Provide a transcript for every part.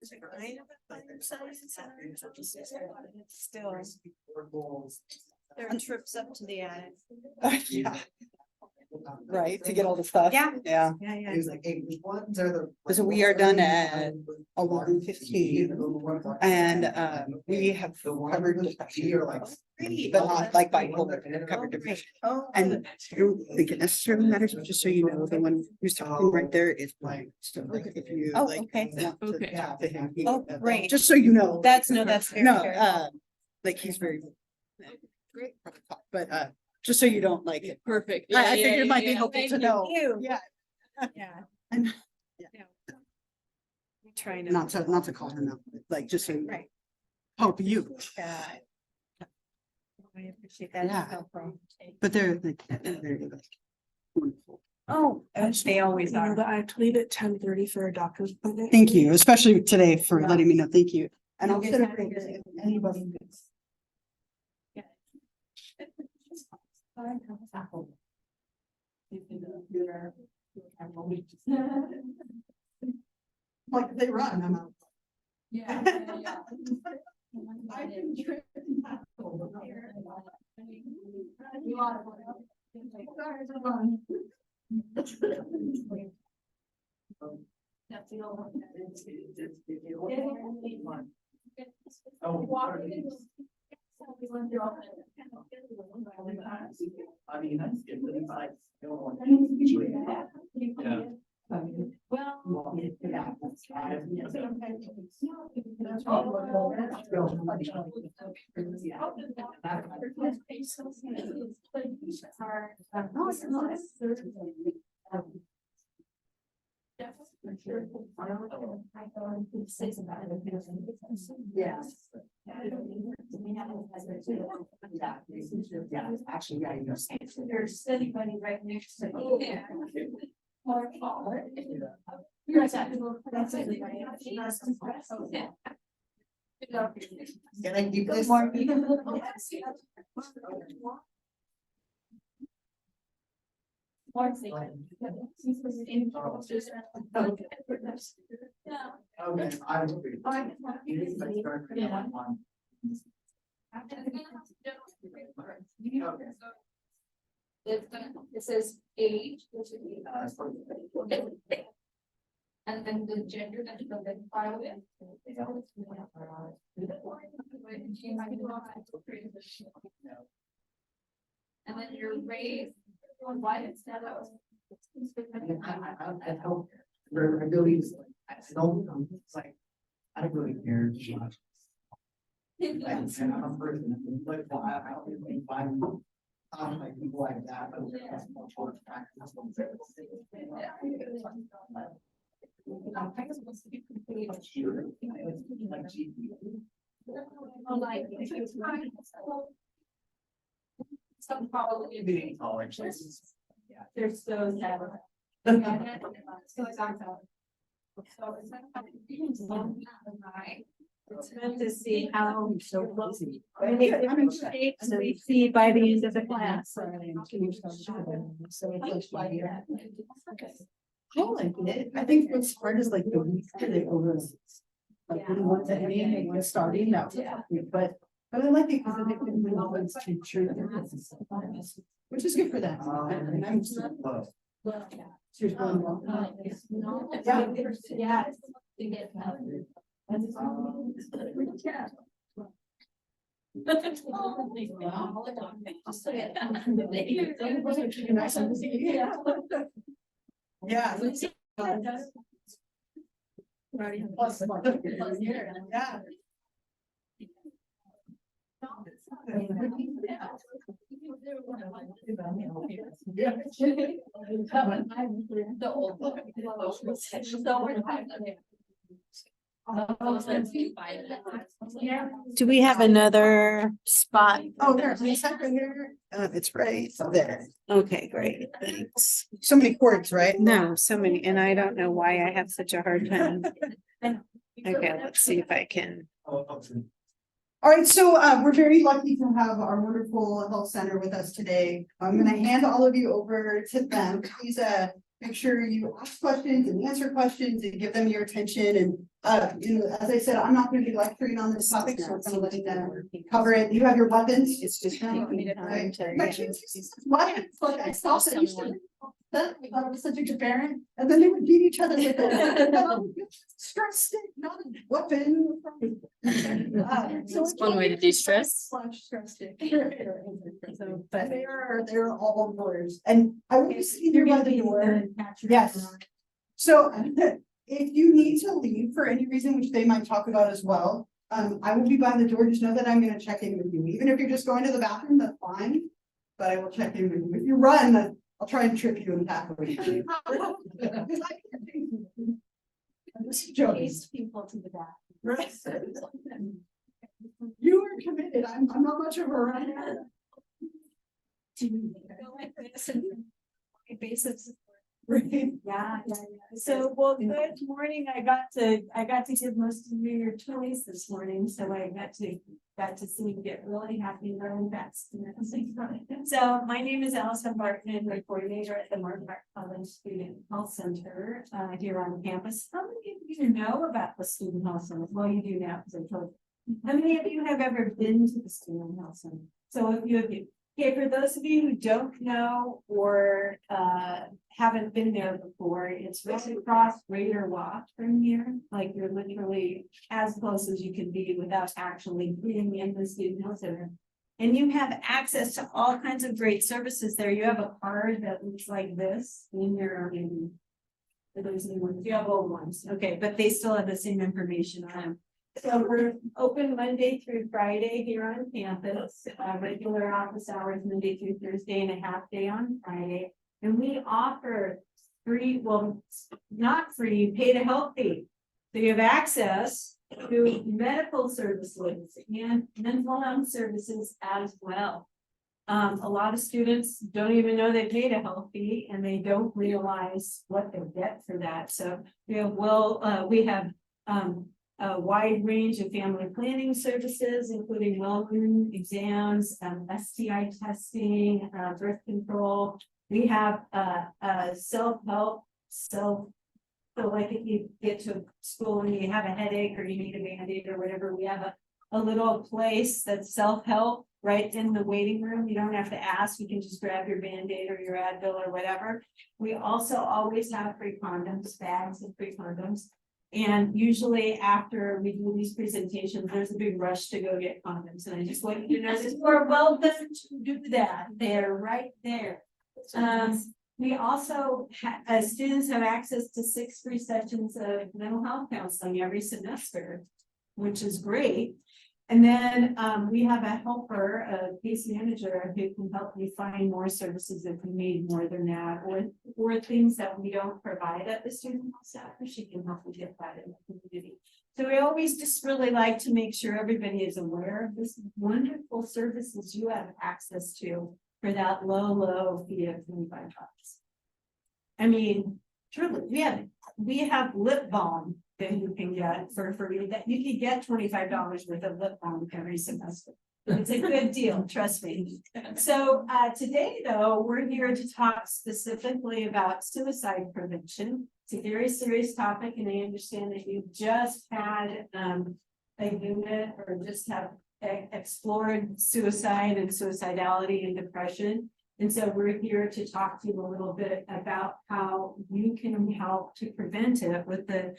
kind of a fine-sized center, so just still, there are trips up to the attic. Yeah. Right, to get all the stuff. Yeah. Yeah. Yeah, It was like 81s are the. So we are done at 11:15 and we have covered depression, but not like bipolar, covered depression. Oh, And I don't think it necessarily matters, but just so you know, the one who's talking right there is Mike. So like if you Oh, like okay. want to Okay. talk to him. he- Oh, great. Just so you know. That's very No, fair. like he's very great, but just so you don't like it. Perfect. I figured it might be helpful to know. You. Yeah. Yeah. And Trying to. not to call him out, like just so you Right. help you. Yeah. I appreciate that. Yeah. It's helpful. But they're like very like wonderful. Oh, they always are. That I have to leave at 10:30 for a doctor's appointment. Thank you, especially today for letting me know. Thank you. And I'll You set guys up have a good- anybody. Like they run, I'm out. I've been tripping back over there. I mean, that's good, but it's like. Yeah. Yes. Yeah, actually, yeah, you know. There's anybody right next to me. Yeah. Or taller. You're exactly. That's it. Yeah. Can I keep Good this? morning. Okay, I will. You need to start putting on. It says age, which would be. And then the gender that you can identify with. And then your race on white instead of. I hope, I really, I don't, it's like, I don't really care too much. And I'm a person, but I don't really find, like people like that, but that's much more practice. I guess wants to be completely. Like, gee, Like. Some probably. maybe college. There's those that. It's meant to see how. So we see by the end of the class. I like it. I think what's hard is like the weeks that they over. Like when one's ending and one's starting, that's but I really like it because I think when one's to true. Which is good for them. And I'm just. She's going well. Yeah. Yeah. Yeah. Do we have another spot? Oh, there's a second here. It's right there. Okay, great, thanks. So many cords, right? No, so many, and I don't know why I have such a hard time. Okay, let's see if I can. All right, so we're very lucky to have our wonderful health center with us today. I'm gonna hand all of you over to them. Please make sure you ask questions and answer questions and give them your attention. And, you know, as I said, I'm not gonna be lecturing on this topic, so I'm gonna let them cover it. You have your weapons. It's just taking time to. My kids used to use weapons, like I saw them used to. That I thought it was such a good parent, and then they would beat each other with it. Stress stick, not a weapon. So It's one way to de-stress. Slash stress stick. So, but they're all lawyers, and I will be sitting there by the door. Yes. So if you need to leave for any reason, which they might talk about as well, I will be by the door. Just know that I'm gonna check in with you. Even if you're just going to the bathroom, that's fine. But I will check in with you. If you run, I'll try and trip you and tackle you. I'm just joking. People to the back. Right. You are committed. I'm not much of a runner. Go like this and basis. Right. Yeah. So, well, good morning. I got to give most of you your toys this morning, so I got to see you get really happy really fast. So my name is Allison Barton, and I'm coordinator at the Martin Mark College Student Health Center here on campus. How many of you know about the Student Health Center? Well, you do now, because I told you. How many of you have ever been to the Student Health Center? So a few of you. Okay, for those of you who don't know or haven't been there before, it's right across Raider Walk from here. Like you're literally as close as you can be without actually being in the Student Health Center. And you have access to all kinds of great services there. You have a card that looks like this in your those new ones. You have old ones, okay, but they still have the same information on them. So we're open Monday through Friday here on campus, regular office hours Monday through Thursday and a half day on Friday. And we offer free, well, not free, pay to help fee. So you have access to medical services and mental health services as well. A lot of students don't even know they paid a health fee and they don't realize what they get for that. So we have a wide range of family planning services, including wellness exams, STI testing, birth control. We have self-help, so like if you get to school and you have a headache or you need a Band-Aid or whatever, we have a little place that's self-help right in the waiting room. You don't have to ask, you can just grab your Band-Aid or your Advil or whatever. We also always have free condoms, bags of free condoms. And usually after we do these presentations, there's a big rush to go get condoms. And I just want you to know that we're welcome to do that. They're right there. We also, students have access to 6 free sessions of mental health counseling every semester, which is great. And then we have a helper, a case manager who can help you find more services if you need more than that, or things that we don't provide at the student health center. She can help you get that in the community. So we always just really like to make sure everybody is aware of this wonderful services you have access to for that low fee of $25. I mean, truly, we have lip balm that you can get for free, that you can get $25 worth of lip balm every semester. It's a good deal, trust me. So today, though, we're here to talk specifically about suicide prevention. It's a very serious topic, and I understand that you just had a unit or just have explored suicide and suicidality and depression. And so we're here to talk to you a little bit about how you can help to prevent it with the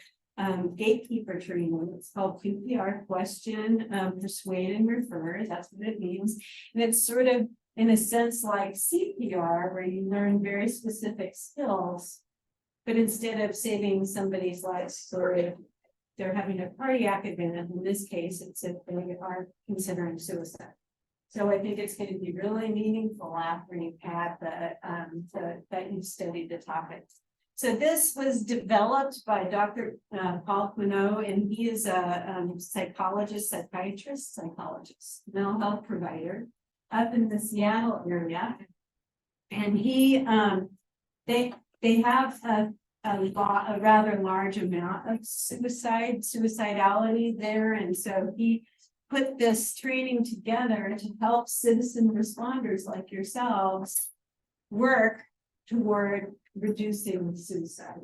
gatekeeper training. It's called QPR, question, persuade and refer. That's what it means. And it's sort of in a sense like CPR, where you learn very specific skills, but instead of saving somebody's life, or if they're having a cardiac event, in this case, it's if they are considering suicide. So I think it's going to be really meaningful after you've had that you've studied the topic. So this was developed by Dr. Paul Quinault, and he is a psychologist, mental health provider up in the Seattle area. And they have a rather large amount of suicidality there. And so he put this training together to help citizen responders like yourselves work toward reducing suicide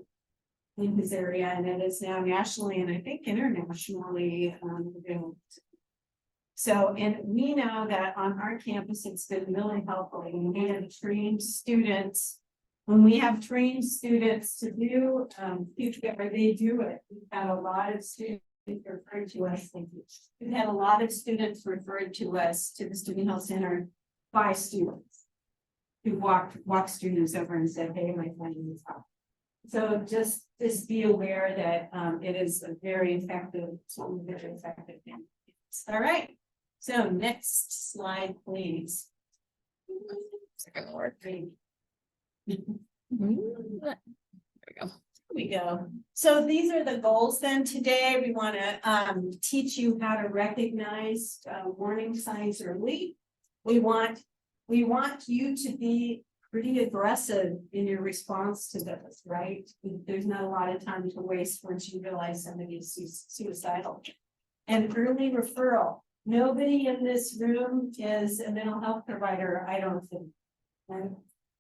in his area, and it is now nationally and I think internationally available. So, and we know that on our campus, it's been really helpful when we have trained students. When we have trained students to do PPR, they do it. We've had a lot of students referred to us. We've had a lot of students referred to us to the Student Health Center by students who walked students over and said, "Hey, my friend needs help." So just be aware that it is a very effective, thing. All right. So next slide, please. Second word. Great. There we go. We go. So these are the goals then today. We want to teach you how to recognize warning signs early. We want you to be pretty aggressive in your response to those, right? There's not a lot of time to waste once you realize somebody is suicidal. And early referral. Nobody in this room is a mental health provider, I don't think. Right?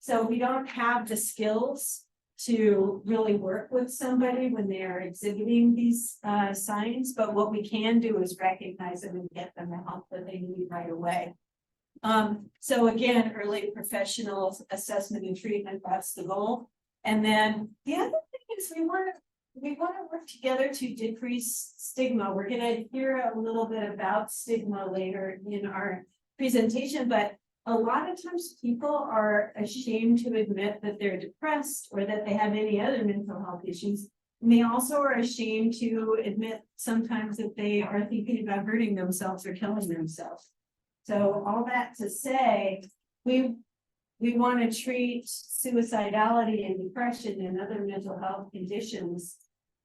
So we don't have the skills to really work with somebody when they are exhibiting these signs, but what we can do is recognize them and get them the help that they need right away. So again, early professional assessment and treatment, that's the goal. And then the other thing is we want to work together to decrease stigma. We're going to hear a little bit about stigma later in our presentation, but a lot of times people are ashamed to admit that they're depressed or that they have any other mental health issues. And they also are ashamed to admit sometimes that they are thinking about hurting themselves or killing themselves. So all that to say, we want to treat suicidality and depression and other mental health conditions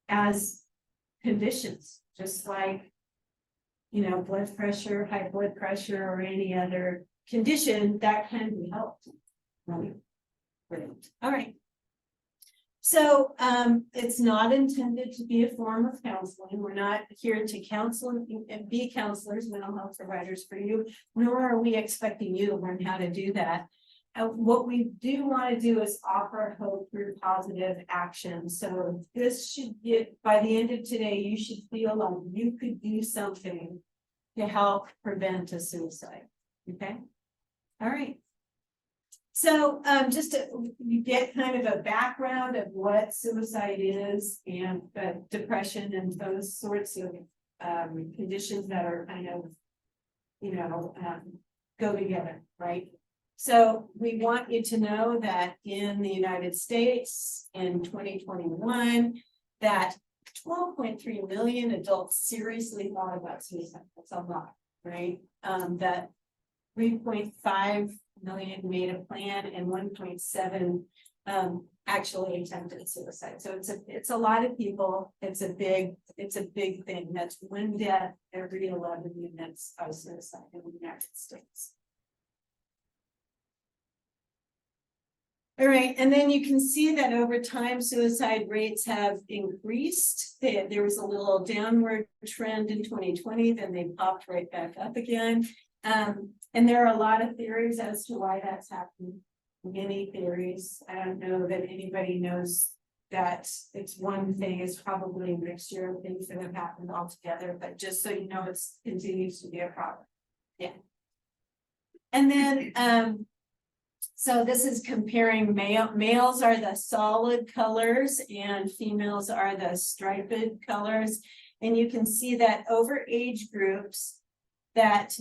as conditions, just like, blood pressure, high blood pressure, or any other condition that can be helped. Right. Brilliant. All right. So it's not intended to be a form of counseling. We're not here to counsel and be counselors, mental health providers for you, nor are we expecting you to learn how to do that. What we do want to do is offer hope through positive action. So this should get, by the end of today, you should feel like you could do something to help prevent a suicide. Okay. All right. So just to you get kind of a background of what suicide is and depression and those sorts of conditions that are kind of, go together, right? So we want you to know that in the United States in 2021, that 12.3 million adults seriously thought about suicide. That's a lot, right? That 3.5 million made a plan and 1.7 actually attempted suicide. So it's a lot of people. It's a big thing. That's one death every 11 minutes of suicide in the United States. All right, and then you can see that over time, suicide rates have increased. There was a little downward trend in 2020, then they popped right back up again. And there are a lot of theories as to why that's happening. Many theories. I don't know that anybody knows that it's one thing. It's probably a mixture of things that have happened all together, but just so you know, it continues to be a problem. Yeah. And then, so this is comparing males are the solid colors and females are the striped colors. And you can see that over age groups that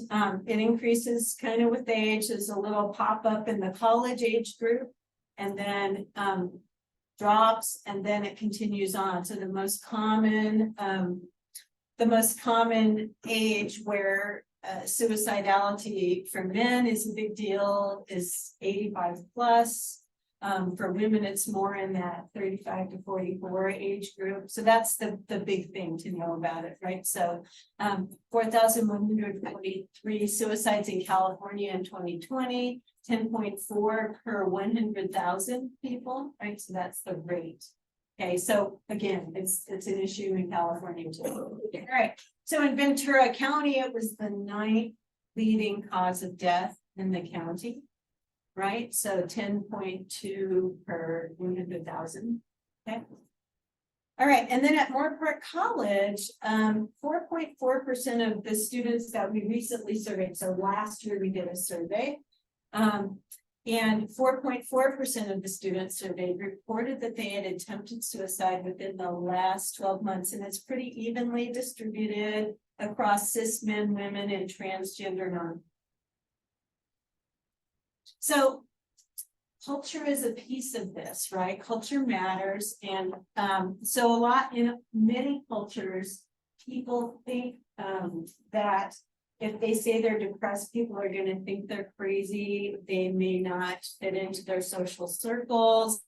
it increases kind of with age. There's a little pop up in the college age group and then drops and then it continues on. So the most common age where suicidality for men is a big deal is 85 plus. For women, it's more in that 35 to 44 age group. So that's the big thing to know about it, right? So 4,143 suicides in California in 2020, 10.4 per 100,000 people, right? So that's the rate. Okay, so again, it's an issue in California too. All right. So in Ventura County, it was the 9th leading cause of death in the county. right? So 10.2 per 100,000. Okay. All right, and then at Moore Park College, 4.4% of the students that we recently surveyed, so last year we did a survey, and 4.4% of the students surveyed reported that they had attempted suicide within the last 12 months, and it's pretty evenly distributed across cis men, women, and transgender non. So culture is a piece of this, right? Culture matters. And so a lot in many cultures, people think that if they say they're depressed, people are going to think they're crazy. They may not fit into their social circles.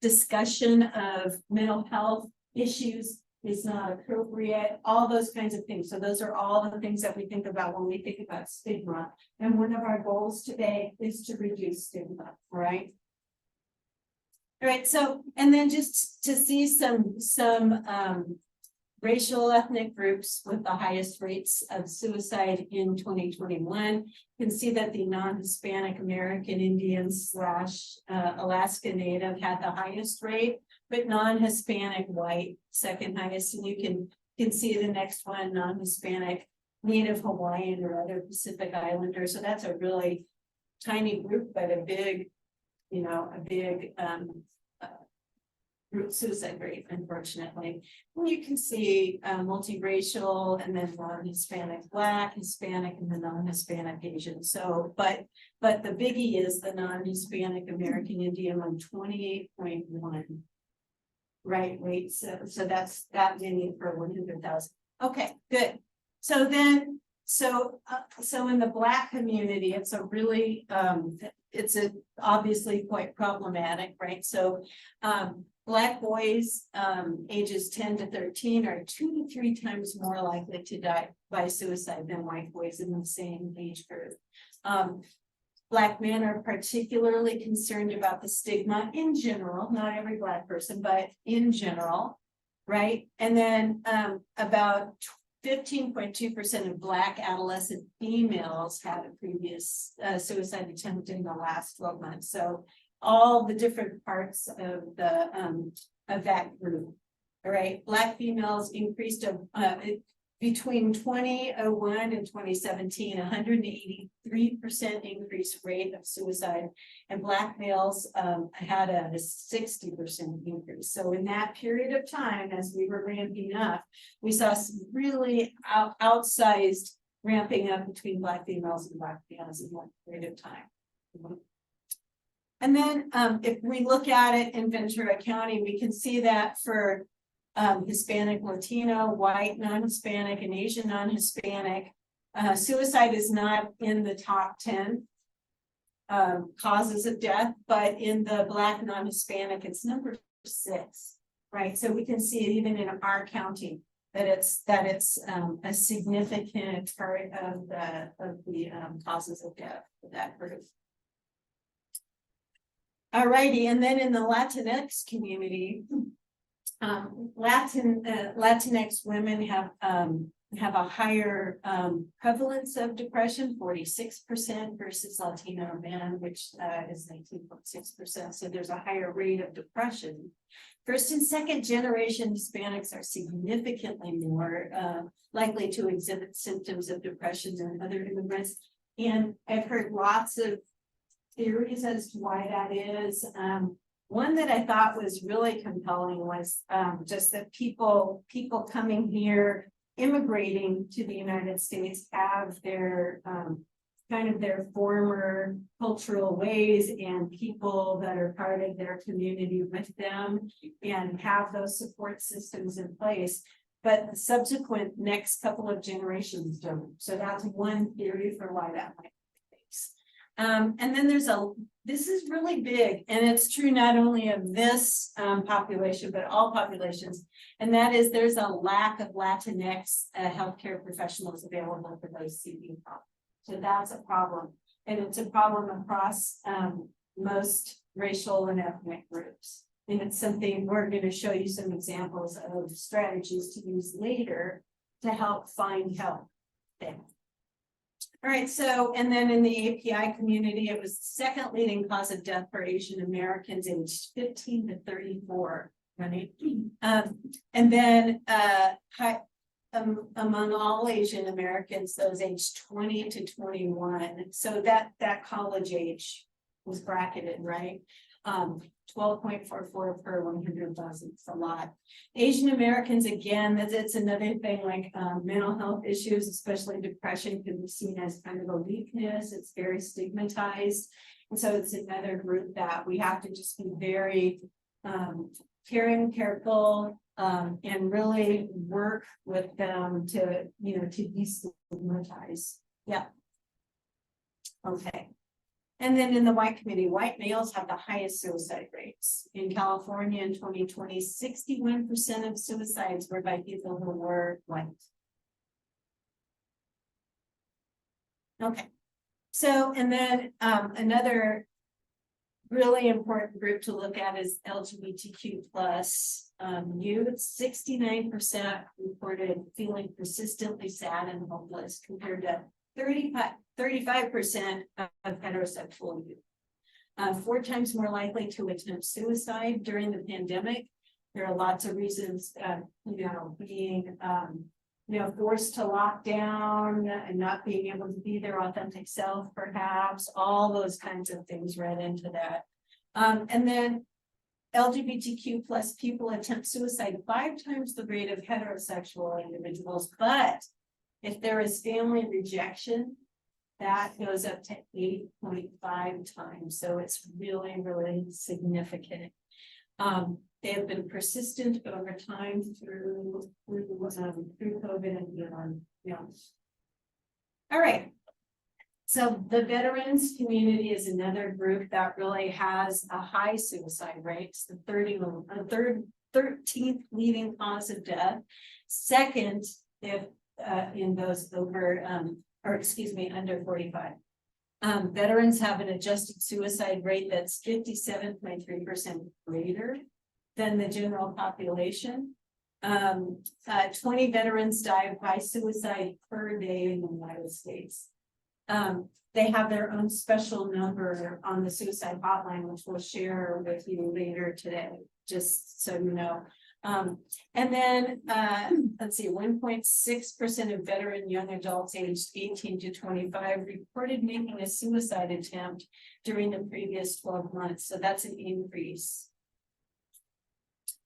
Discussion of mental health issues is not appropriate, all those kinds of things. So those are all the things that we think about when we think about stigma. And one of our goals today is to reduce stigma, right? All right, so, and then just to see some racial ethnic groups with the highest rates of suicide in 2021. You can see that the non-Hispanic American Indians / Alaska Native had the highest rate, but non-Hispanic white second highest. And you can see the next one, non-Hispanic Native Hawaiian or other Pacific Islander. So that's a really tiny group, but a big, group suicide rate, unfortunately. And you can see multiracial and then non-Hispanic Black, Hispanic, and the non-Hispanic Asian. So, but the biggie is the non-Hispanic American Indian on 28.1. Right, wait, so that's that many per 100,000. Okay, good. So then, so in the Black community, it's a really, it's obviously quite problematic, right? So Black boys ages 10 to 13 are 2 to 3 times more likely to die by suicide than white boys in the same age group. Black men are particularly concerned about the stigma in general, not every Black person, but in general, right? And then about 15.2% of Black adolescent females had a previous suicide attempt in the last 12 months. So all the different parts of the of that group. All right, Black females increased between 2001 and 2017, 183% increase rate of suicide, and Black males had a 60% increase. So in that period of time, as we were ramping up, we saw some really outsized ramping up between Black females and Black males in one period of time. And then if we look at it in Ventura County, we can see that for Hispanic, Latino, white, non-Hispanic, and Asian non-Hispanic, suicide is not in the top 10 causes of death, but in the Black non-Hispanic, it's number 6, right? So we can see it even in our county that it's a significant part of the causes of death for that group. All righty, and then in the Latinx community, Latinx women have a higher prevalence of depression, 46% versus Latino men, which is 19.6%. So there's a higher rate of depression. First and second generation Hispanics are significantly more likely to exhibit symptoms of depression than other immigrants. And I've heard lots of theories as to why that is. One that I thought was really compelling was just that people coming here, immigrating to the United States, have their kind of their former cultural ways and people that are part of their community with them and have those support systems in place. But the subsequent next couple of generations don't. So that's one theory for why that might be the case. And then this is really big, and it's true not only of this population, but all populations, and that is there's a lack of Latinx healthcare professionals available for those seeking help. So that's a problem, and it's a problem across most racial and ethnic groups. And it's something we're going to show you some examples of strategies to use later to help find help. Okay. All right, so, and then in the API community, it was the second leading cause of death for Asian Americans aged 15 to 34, right? And then, among all Asian Americans, those aged 20 to 21, so that college age was bracketed, right? 12.44 per 100,000, it's a lot. Asian Americans, again, it's another thing, like mental health issues, especially depression, can be seen as kind of a weakness. It's very stigmatized. And so it's another group that we have to just be very caring, careful, and really work with them to, to destigmatize. Yeah. Okay. And then in the white community, white males have the highest suicide rates. In California in 2020, 61% of suicides were by people who were white. Okay. So, and then another really important group to look at is LGBTQ plus youth. 69% reported feeling persistently sad and hopeless, compared to 35% of heterosexual youth. 4 times more likely to attempt suicide during the pandemic. There are lots of reasons, being forced to lock down and not being able to be their authentic self, perhaps. All those kinds of things read into that. And then LGBTQ plus people attempt suicide 5 times the rate of heterosexual individuals, but if there is family rejection, that goes up to 8.5 times. So it's really, really significant. They have been persistent over time through COVID and beyond. Yeah. All right. So the veterans community is another group that really has a high suicide rate. It's the 13th leading cause of death. Second, if in those over, under 45. Veterans have an adjusted suicide rate that's 57.3% greater than the general population. 20 veterans die by suicide per day in the United States. They have their own special number on the suicide hotline, which we'll share with you later today, just so you know. And then, let's see, 1.6% of veteran young adults aged 18 to 25 reported making a suicide attempt during the previous 12 months. So that's an increase.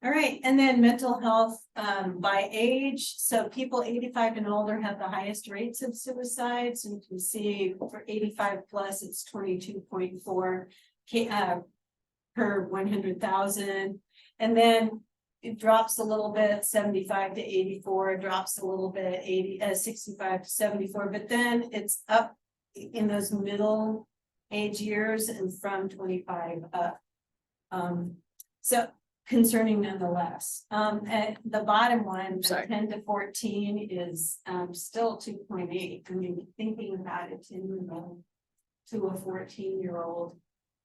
All right, and then mental health by age. So people 85 and older have the highest rates of suicides. And you can see for 85 plus, it's 22.4 per 100,000. And then it drops a little bit, 75 to 84, drops a little bit, 65 to 74, but then it's up in those middle age years and from 25 up. So concerning nonetheless. At the bottom one, the 10 to 14 is still 2.8. I mean, thinking about it to a 14-year-old,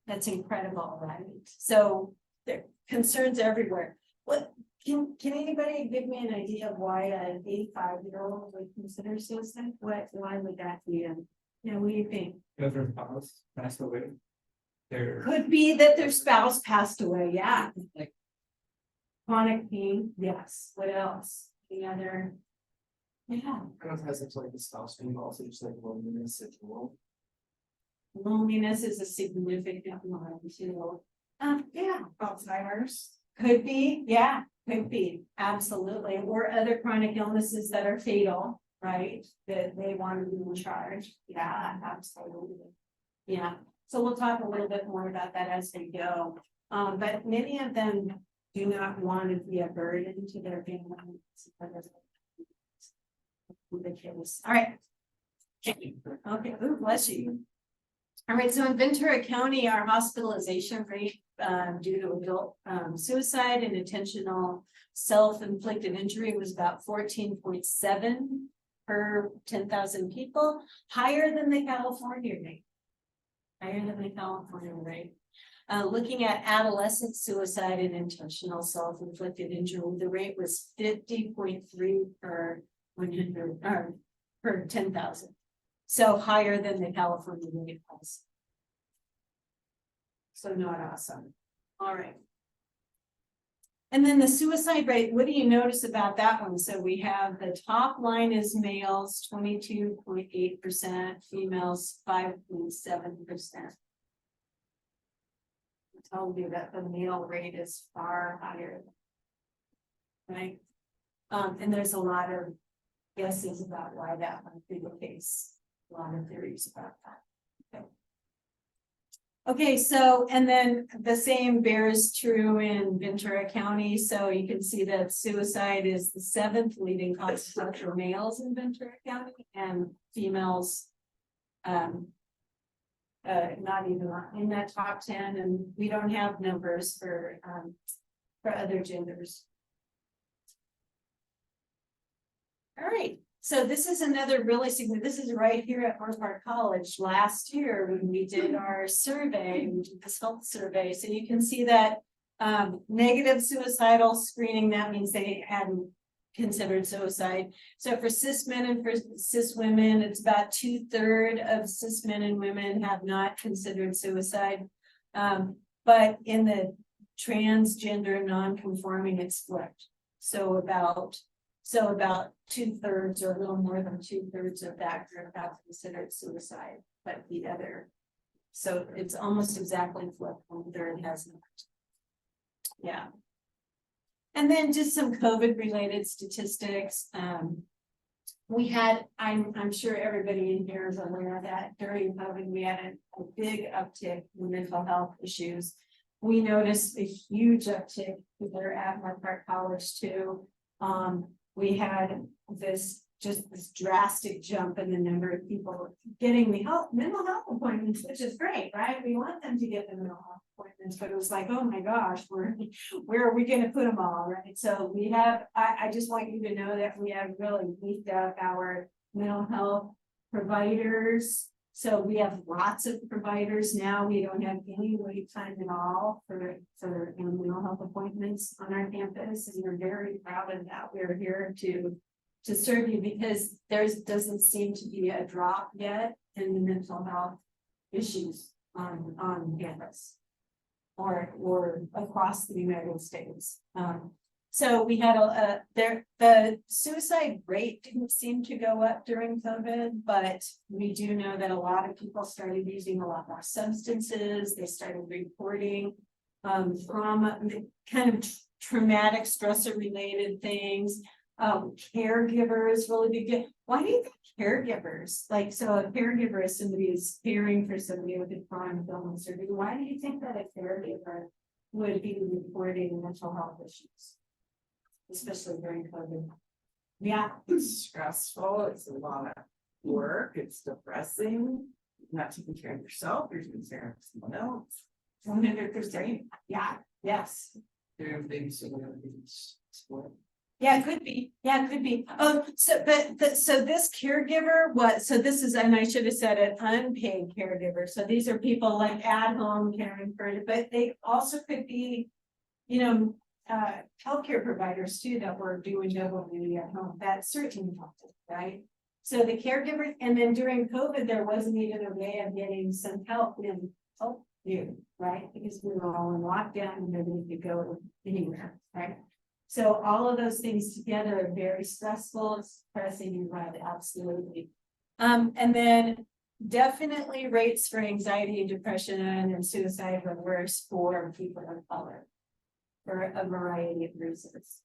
that's incredible, right? So there are concerns everywhere. What can anybody give me an idea of why an 85-year-old would consider suicide? Why would that be? What do you think? Because their spouse passed away. Could be that their spouse passed away. Yeah. Like chronic pain. Yes. What else? The other. Yeah. I don't have such like the spouse being also just like loneliness as well. Loneliness is a significant one too. Yeah. Alzheimer's. Could be, yeah, could be, absolutely, or other chronic illnesses that are fatal, right? That they want to be in charge. Yeah, absolutely. Yeah, so we'll talk a little bit more about that as we go. But many of them do not want to be a burden to their families. The case. All right. Okay. Ooh, bless you. All right, so in Ventura County, our hospitalization rate due to adult suicide and intentional self-inflicted injury was about 14.7 per 10,000 people, higher than the California rate. Looking at adolescent suicide and intentional self-inflicted injury, the rate was 50.3 per 100 per 10,000. So higher than the California rate was. So not awesome. All right. And then the suicide rate, what do you notice about that one? So we have the top line is males, 22.8%, females, 5.7%. I told you that the male rate is far higher. Right? And there's a lot of guesses about why that might be the case. A lot of theories about that. Okay. Okay, so, and then the same bears true in Ventura County. So you can see that suicide is the 7th leading cause of death for males in Ventura County, and females not even in that top 10, and we don't have numbers for other genders. All right. So this is another really significant, this is right here at Harvard College last year when we did our survey, we did this health survey. So you can see that negative suicidal screening, that means they hadn't considered suicide. So for cis men and for cis women, it's about 2/3 of cis men and women have not considered suicide. But in the transgender non-conforming, it's flipped. So about 2/3 or a little more than 2/3 of that group have considered suicide, but the other. So it's almost exactly flipped, 1/3 has not. Yeah. And then just some COVID related statistics. We had, I'm sure everybody in here is aware that during COVID, we had a big uptick in mental health issues. We noticed a huge uptick there at Harvard College too. We had this drastic jump in the number of people getting the mental health appointments, which is great, right? We want them to get the mental health appointments, but it was like, oh my gosh, where are we going to put them all, right? So we have, I just want you to know that we have really beefed up our mental health providers. So we have lots of providers now. We don't have any wait time at all for mental health appointments on our campus, and we're very proud of that. We're here to serve you because there doesn't seem to be a drop yet in the mental health issues on campus or across the United States. So we had the suicide rate didn't seem to go up during COVID, but we do know that a lot of people started using a lot more substances. They started reporting trauma, kind of traumatic stressor related things. Caregivers really big. Why do you think caregivers, like, so a caregiver is somebody who's caring for somebody with a chronic illness, or why do you think that a caregiver would be reporting mental health issues? Especially during COVID. Yeah. It's stressful, it's a lot of work, it's depressing, not taking care of yourself, you're taking care of someone else. 100%. Yeah, yes. There things that are being split. Yeah, it could be. Yeah, it could be. Oh, so so this caregiver so this is, and I should have said it, unpaid caregiver. So these are people like at home caring for it, but they also could be, healthcare providers too that were doing double duty at home. That certainly helped, right? So the caregiver, and then during COVID, there wasn't even a way of getting some help in help you, right? Because we were all in lockdown and nobody could go anywhere, right? So all of those things together are very stressful. It's depressing, you're right, absolutely. And then definitely rates for anxiety and depression and suicide were worse for people of color for a variety of reasons.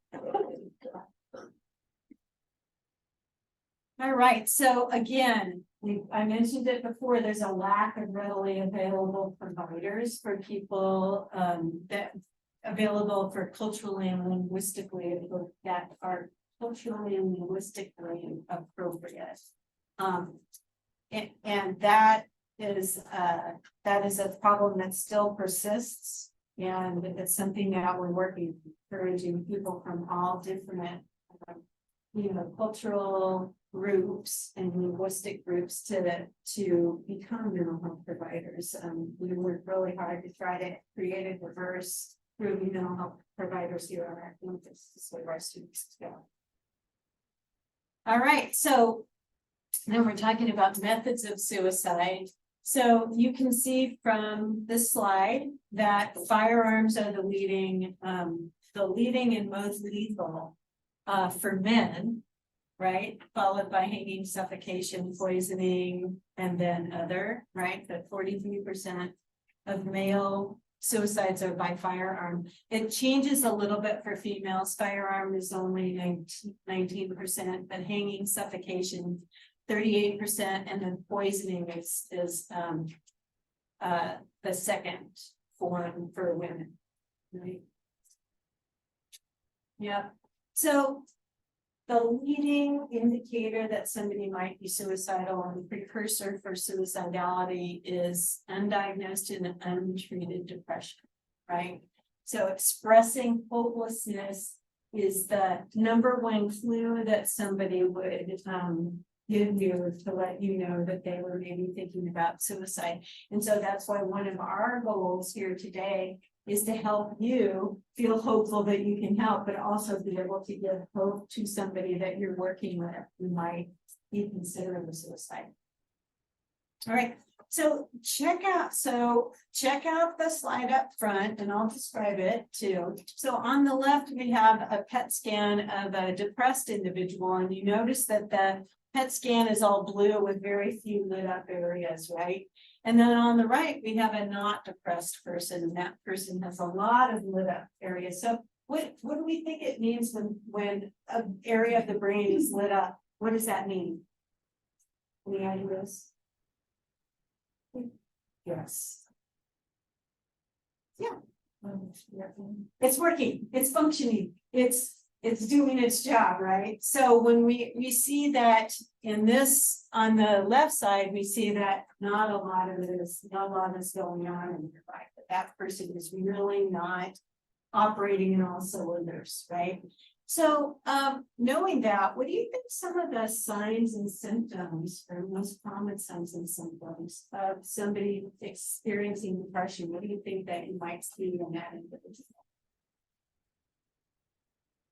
All right, so again, I mentioned it before, there's a lack of readily available providers for people that available for culturally and linguistically that are culturally and linguistically appropriate. And that is a problem that still persists. And it's something that we're working, encouraging people from all different, cultural groups and linguistic groups to become mental health providers. We work really hard to try to create a diverse group of mental health providers here on our campus. This is where our students go. All right, so then we're talking about methods of suicide. So you can see from this slide that firearms are the leading and most lethal for men, right? Followed by hanging, suffocation, poisoning, and then other, right? But 43% of male suicides are by firearm. It changes a little bit for females. Firearm is only 19%, but hanging, suffocation, 38%, and then poisoning is the second form for women. Right? Yeah. So the leading indicator that somebody might be suicidal and the precursor for suicidality is undiagnosed and untreated depression, right? So expressing hopelessness is the #1 clue that somebody would give you to let you know that they were maybe thinking about suicide. And so that's why one of our goals here today is to help you feel hopeful that you can help, but also be able to give hope to somebody that you're working with who might be considering suicide. All right, so check out the slide up front and I'll describe it too. So on the left, we have a PET scan of a depressed individual, and you notice that the PET scan is all blue with very few lit up areas, right? And then on the right, we have a not depressed person, and that person has a lot of lit up areas. So what do we think it means when an area of the brain is lit up? What does that mean? Any ideas? Yes. Yeah. It's working, it's functioning, it's doing its job, right? So when we see that in this, on the left side, we see that not a lot is going on in your life, but that person is really not operating in all cylinders, right? So knowing that, what do you think some of the signs and symptoms, or most common signs and symptoms of somebody experiencing depression, what do you think that you might see in that individual?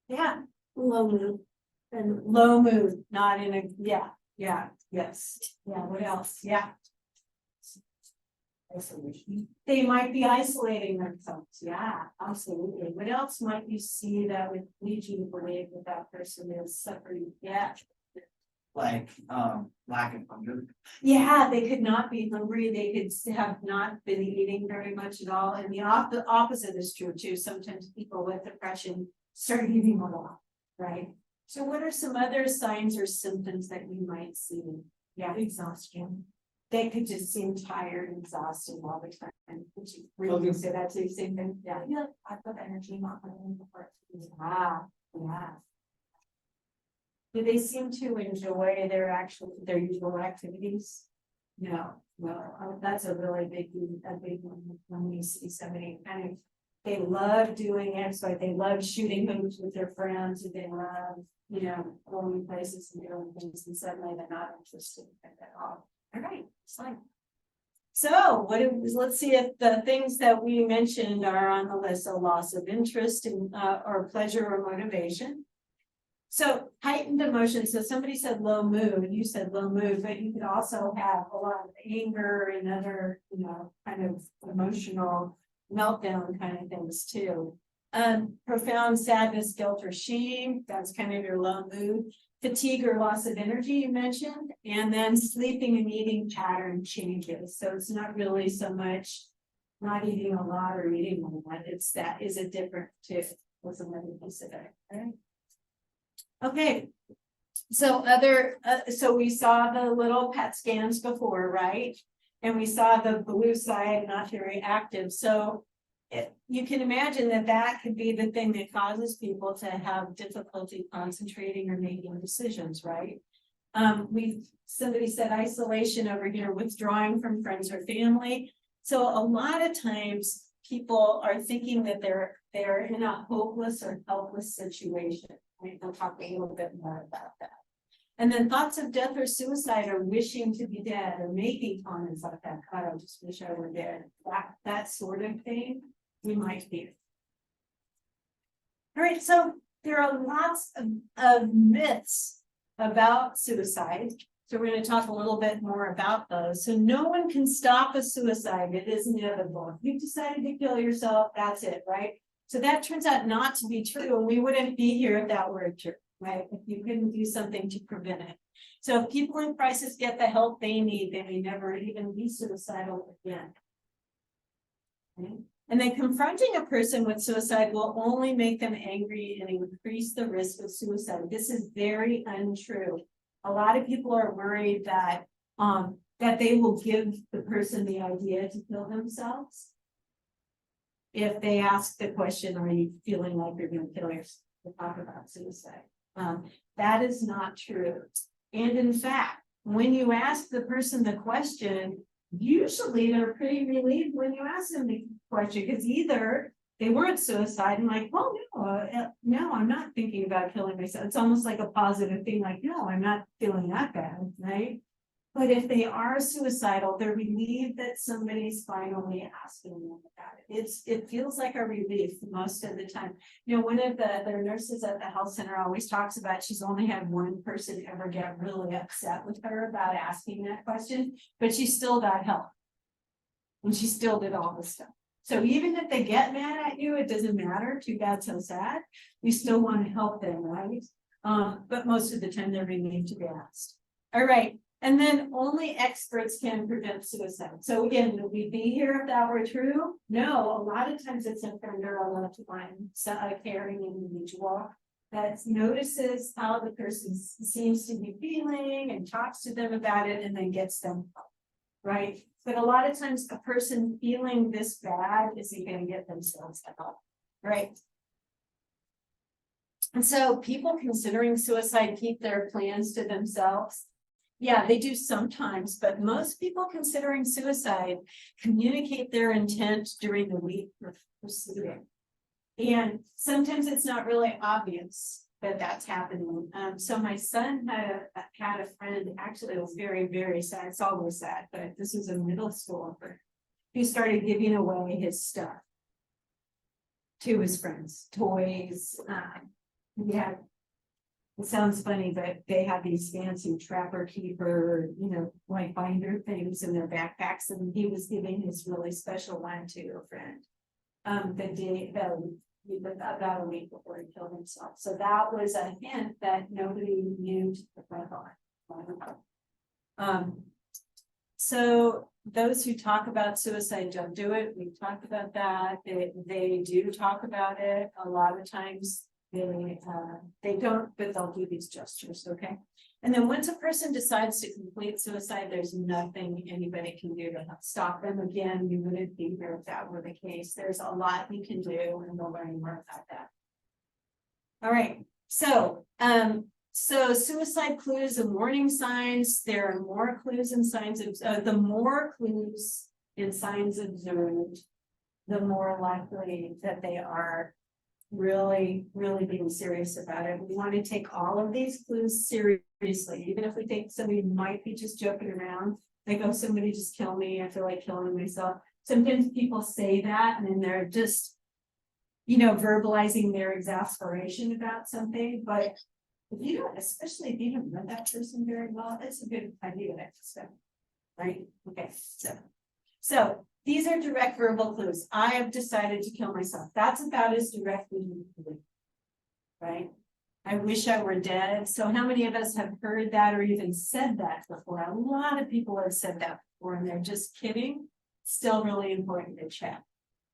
Yeah, low mood. And low mood, not in a, yes. Yeah, what else? Yeah. Isolation. They might be isolating themselves. Yeah, absolutely. What else might you see that would lead you to believe that that person is suffering? Yeah. Like, lack of hunger. Yeah, they could not be hungry. They could have not been eating very much at all. And the opposite is true too. Sometimes people with depression start eating a lot, right? So what are some other signs or symptoms that you might see? Yeah, exhaustion. They could just seem tired and exhausted all the time. Would you really say that to the same thing? Yeah. Yeah, I've got energy not before. Yeah. Do they seem to enjoy their usual activities? No. That's a really big one when you see somebody kind of, they love doing it, so they love shooting hoops with their friends, and they love, going places and doing things, and suddenly they're not interested in it at all. All right, fine. So let's see if the things that we mentioned are on the list. So loss of interest in or pleasure or motivation. So heightened emotion. So somebody said low mood, you said low mood, but you could also have a lot of anger and other, kind of emotional meltdown kind of things too. Profound sadness, guilt, or shame. That's kind of your low mood. Fatigue or loss of energy, you mentioned, and then sleeping and eating pattern changes. So it's not really so much not eating a lot or eating a lot. It's that, is it different too? Was another piece of it, right? Okay. So so we saw the little PET scans before, right? And we saw the blue side not very active. So you can imagine that could be the thing that causes people to have difficulty concentrating or making decisions, right? Somebody said isolation over here, withdrawing from friends or family. So a lot of times people are thinking that they're in a hopeless or helpless situation. We'll talk a little bit more about that. And then thoughts of death or suicide, or wishing to be dead, or making comments like that. God, I just wish I were dead. That sort of thing we might hear. All right, so there are lots of myths about suicide. So we're going to talk a little bit more about those. So no one can stop a suicide. It is inevitable. If you've decided to kill yourself, that's it, right? So that turns out not to be true. And we wouldn't be here if that were true, right? If you couldn't do something to prevent it. So if people in crisis get the help they need, they may never even be suicidal again. Okay? And then confronting a person with suicide will only make them angry and increase the risk of suicide. This is very untrue. A lot of people are worried that they will give the person the idea to kill themselves. If they ask the question, are you feeling like you're going to kill yourself? To talk about suicide. That is not true. And in fact, when you ask the person the question, usually they're pretty relieved when you ask them the question, because either they weren't suicide and like, oh no, I'm not thinking about killing myself. It's almost like a positive thing, like, no, I'm not feeling that bad, right? But if they are suicidal, they're relieved that somebody's finally asking them about it. It feels like a relief most of the time. You know, one of their nurses at the health center always talks about she's only had one person ever get really upset with her about asking that question, but she still got help. And she still did all this stuff. So even if they get mad at you, it doesn't matter. Too bad, so sad. You still want to help them, right? But most of the time they're relieved to be asked. All right. And then only experts can prevent suicide. So again, would we be here if that were true? No, a lot of times it's a friend or a loved one, so a caring individual that notices how the person seems to be feeling and talks to them about it and then gets them help, right? But a lot of times a person feeling this bad isn't going to get themselves help, right? And so people considering suicide keep their plans to themselves. Yeah, they do sometimes, but most people considering suicide communicate their intent during the week preceding. And sometimes it's not really obvious that that's happening. So my son had a friend, actually it was very, very sad. It's always sad, but this was a middle schooler who started giving away his stuff to his friends, toys. Yeah. It sounds funny, but they have these fancy trapper keeper, you know, like binder things in their backpacks, and he was giving his really special one to a friend. About a week before he killed himself. So that was a hint that nobody knew to prevent on. So those who talk about suicide don't do it. We've talked about that. They do talk about it a lot of times. They don't, but they'll do these gestures, okay? And then once a person decides to complete suicide, there's nothing anybody can do to stop them. Again, you wouldn't be here if that were the case. There's a lot you can do, and we'll learn more about that. All right, so suicide clues and warning signs. There are more clues and signs of the more clues and signs observed, the more likely that they are really being serious about it. We want to take all of these clues seriously, even if we think somebody might be just joking around, like, oh, somebody just killed me, I feel like killing myself. Sometimes people say that and then they're just, you know, verbalizing their exasperation about something. But if you don't, especially if you don't know that person very well, it's a good idea to step, right? Okay, so these are direct verbal clues. I have decided to kill myself. That's about as direct as you can be, right? I wish I were dead. So how many of us have heard that or even said that before? A lot of people have said that before and they're just kidding. Still really important to check,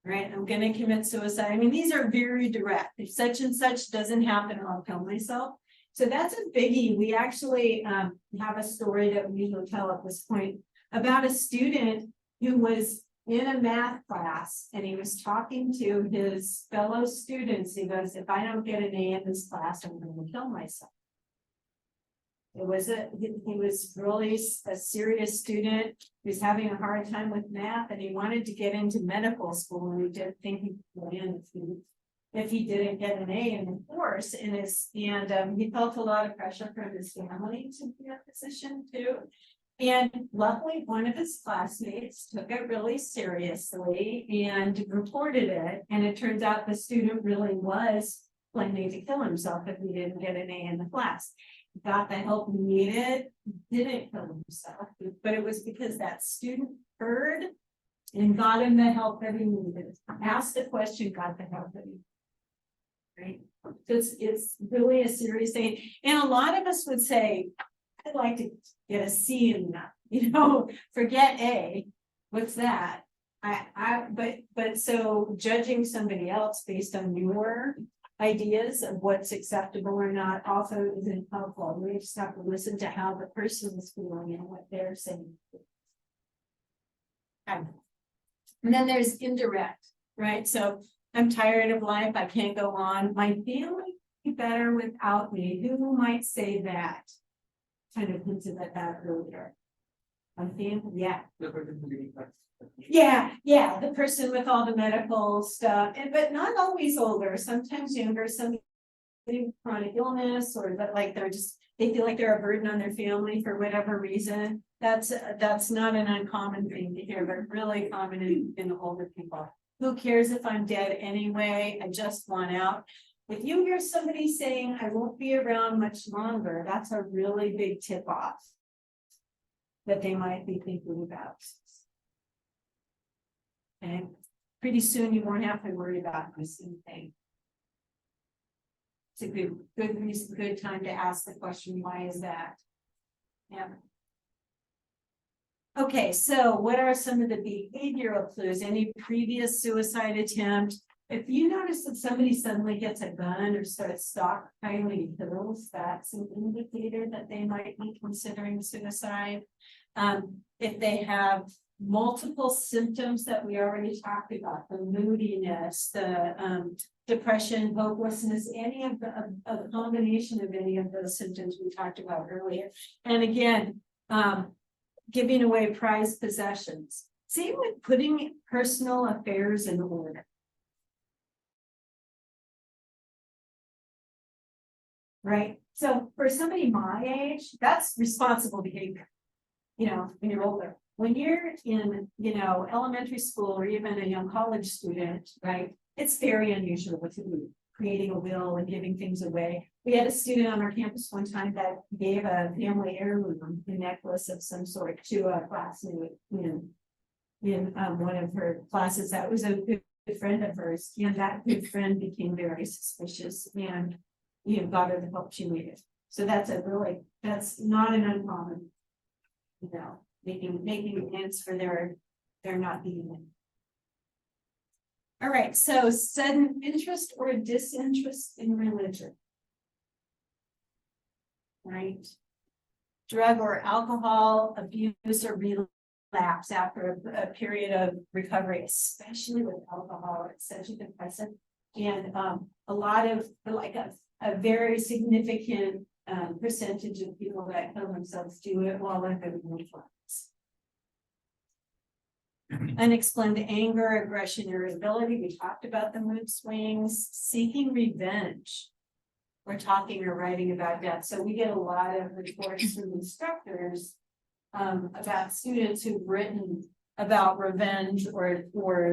right? I'm going to commit suicide. I mean, these are very direct. If such and such doesn't happen, I'll kill myself. So that's a biggie. We actually have a story that we usually tell at this point about a student who was in a math class and he was talking to his fellow students. He goes, if I don't get an A in this class, I'm going to kill myself. He was really a serious student. He was having a hard time with math and he wanted to get into medical school and he didn't think he could get in if he didn't get an A in the course. And he felt a lot of pressure from his family to be a physician too. And luckily, one of his classmates took it really seriously and reported it. And it turns out the student really was planning to kill himself if he didn't get an A in the class. got the help he needed, didn't kill himself, but it was because that student heard and got him the help that he needed, asked the question, got the help that he needed. Right? So it's really a serious thing. And a lot of us would say, I'd like to get a C in that, forget A. What's that? But so judging somebody else based on your ideas of what's acceptable or not also isn't helpful. We just have to listen to how the person is feeling and what they're saying. Okay. And then there's indirect, right? So I'm tired of life. I can't go on. My family would be better without me. Who might say that? Kind of hinted at that earlier. I'm thinking, yeah. Yeah, the person with all the medical stuff, but not always older, sometimes younger, some chronic illness, or that like they feel like they're a burden on their family for whatever reason. That's not an uncommon thing to hear, but really common in older people. Who cares if I'm dead anyway? I just want out. If you hear somebody saying I won't be around much longer, that's a really big tip off that they might be thinking about. And pretty soon you won't have to worry about this thing. It's a good reason, good time to ask the question, why is that? Yeah. Okay, so what are some of the behavioral clues? Any previous suicide attempt? If you notice that somebody suddenly gets a gun or starts stockpiling pills, that's an indicator that they might be considering suicide. If they have multiple symptoms that we already talked about, the moodiness, the depression, hopelessness, any of a combination of any of those symptoms we talked about earlier. And again, giving away prized possessions. Same with putting personal affairs in order. Right? So for somebody my age, that's responsible behavior. When you're older. When you're in, elementary school or even a young college student, right? It's very unusual to be creating a will and giving things away. We had a student on our campus one time that gave a family heirloom, a necklace of some sort, to a classmate in one of her classes. That was a good friend of hers, and that good friend became very suspicious and got her the help she needed. So that's not an uncommon, making plans for their not being in. All right, so sudden interest or disinterest in religion. Right? Drug or alcohol abuse or relapse after a period of recovery, especially with alcohol. It's such a depressant, and a lot of a very significant percentage of people that kill themselves do it while under the influence. Unexplained anger, aggression, irritability. We talked about the mood swings. Seeking revenge. We're talking or writing about death. So we get a lot of reports from instructors about students who've written about revenge or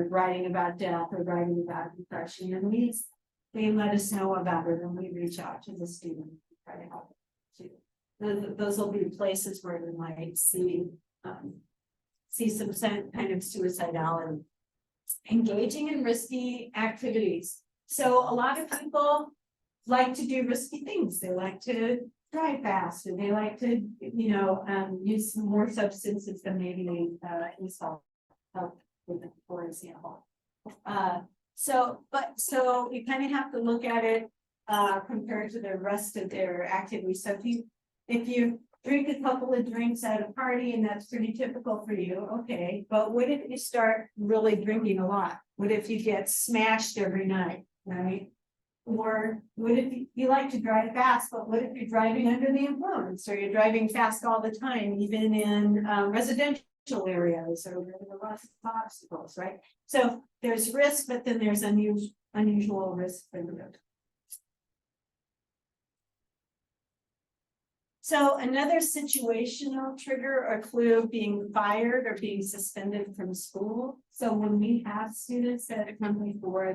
writing about death or writing about depression. And they let us know about it and we reach out to the student and try to help them too. Those will be places where we might see some kind of suicidality. Engaging in risky activities. So a lot of people like to do risky things. They like to drive fast, and they like to, use more substances than maybe help with it, for example. So you kind of have to look at it compared to the rest of their activities. So if you drink a couple of drinks at a party and that's pretty typical for you, okay. But what if you start really drinking a lot? What if you get smashed every night, right? Or what if you like to drive fast, but what if you're driving under the influence, or you're driving fast all the time, even in residential areas or where there are lots of obstacles, right? So there's risk, but then there's unusual risk for the road. So another situational trigger or clue, being fired or being suspended from school. So when we have students that come before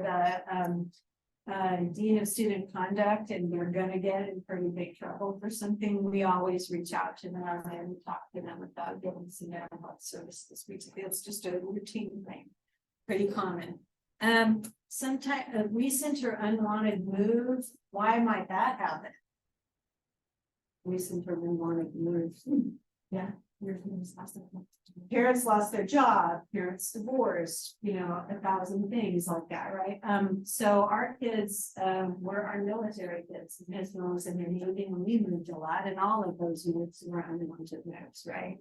dean of student conduct and we're gonna get in pretty big trouble for something, we always reach out to them and talk to them about getting some mental health services. It's just a routine thing, pretty common. Sometimes a recent or unwanted move, why might that happen? Recent or unwanted move, yeah. Parents lost their job, parents divorced, 1,000 things like that, right? So our kids, were our military kids, as well as in the Navy, and we moved a lot, and all of those moves were unwanted moves, right?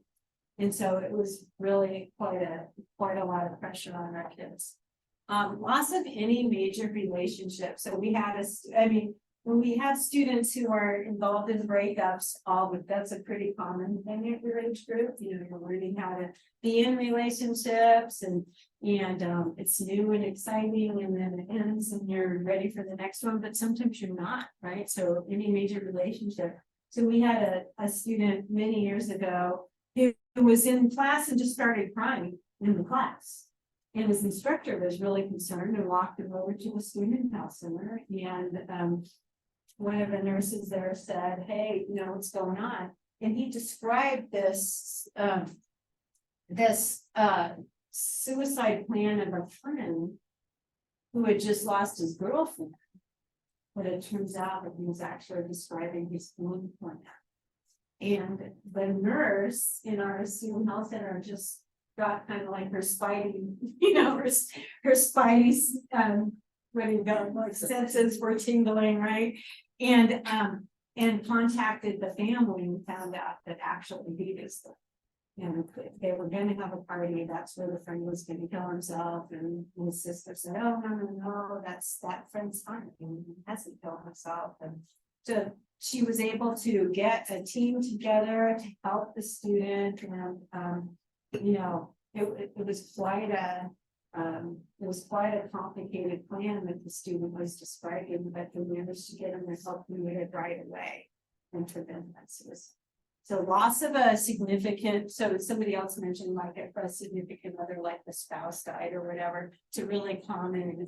And so it was really quite a lot of pressure on our kids. Loss of any major relationship. So we had when we have students who are involved in breakups, that's a pretty common thing at your age group. You're learning how to be in relationships and it's new and exciting and then it ends and you're ready for the next one, but sometimes you're not, right? So any major relationship. So we had a student many years ago who was in class and just started crying in the class. And his instructor was really concerned and walked him over to the student health center and one of the nurses there said, hey, what's going on? And he described this suicide plan of a friend who had just lost his girlfriend. But it turns out that he was actually describing his own plan. And the nurse in our assumed health center just got kind of like her spidey, her spidey like senses were tingling, right? And contacted the family and found out that actually he was they were going to have a party. That's where the friend was going to kill himself. And his sister said, oh, no, that friend's fine. He hasn't killed himself. And so she was able to get a team together to help the student. And, it was quite a complicated plan that the student was describing, but they managed to get him the help he needed right away and prevent that suicide. So loss of a significant, so somebody else mentioned like a significant other, like the spouse died or whatever, it's a really common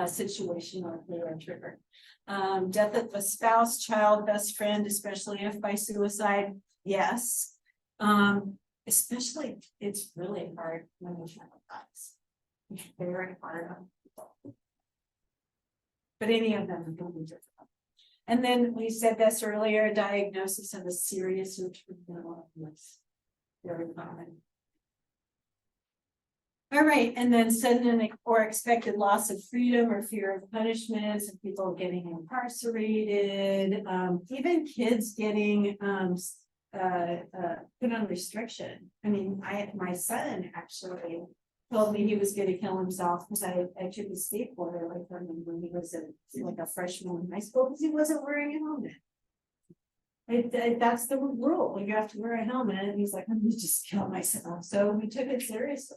situation or trigger. Death of a spouse, child, best friend, especially if by suicide, yes. Especially, it's really hard when the child dies. It's very hard on people. But any of them are going to be difficult. And then we said this earlier, diagnosis of a serious or terminal illness. Very common. All right, and then sudden or expected loss of freedom or fear of punishments, and people getting incarcerated, even kids getting put on restriction. I mean, my son actually told me he was going to kill himself because I took his skateboard away from him when he was like a freshman in high school because he wasn't wearing a helmet. That's the rule. You have to wear a helmet. And he's like, I'm going to just kill myself. So we took it seriously.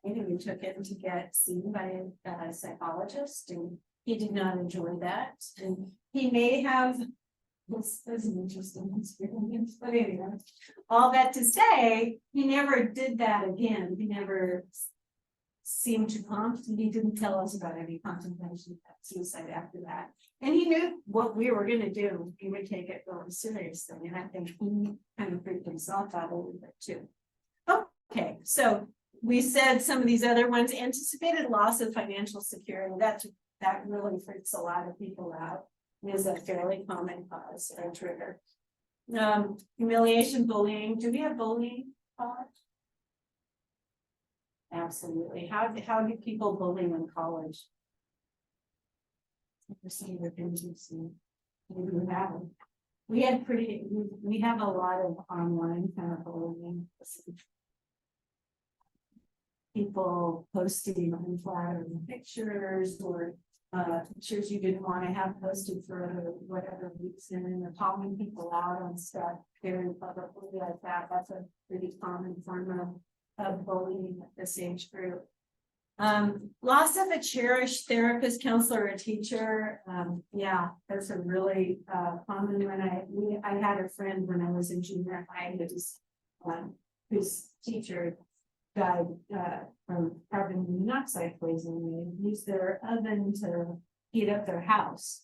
And we took him to get seen by a psychologist, and he did not enjoy that. And he may have. This is an interesting experience, but anyway, all that to say, he never did that again. He never seemed to he didn't tell us about any contemplation of suicide after that. And he knew what we were going to do. He would take it really seriously. And I think he kind of freaked himself out a little bit too. Okay, so we said some of these other ones, anticipated loss of financial security. That really freaks a lot of people out. Is a fairly common cause or trigger. Humiliation, bullying. Do we have bullying? Absolutely. How do people bully in college? We had we have a lot of online kind of bullying. People posting unflattering pictures or pictures you didn't want to have posted for whatever reason, or calling people out on stuff very publicly like that. That's a pretty common form of bullying at this age group. Loss of a cherished therapist, counselor, or teacher. Yeah, that's a really common one. I had a friend when I was in junior high whose teacher died from carbon monoxide poisoning. They used their oven to heat up their house.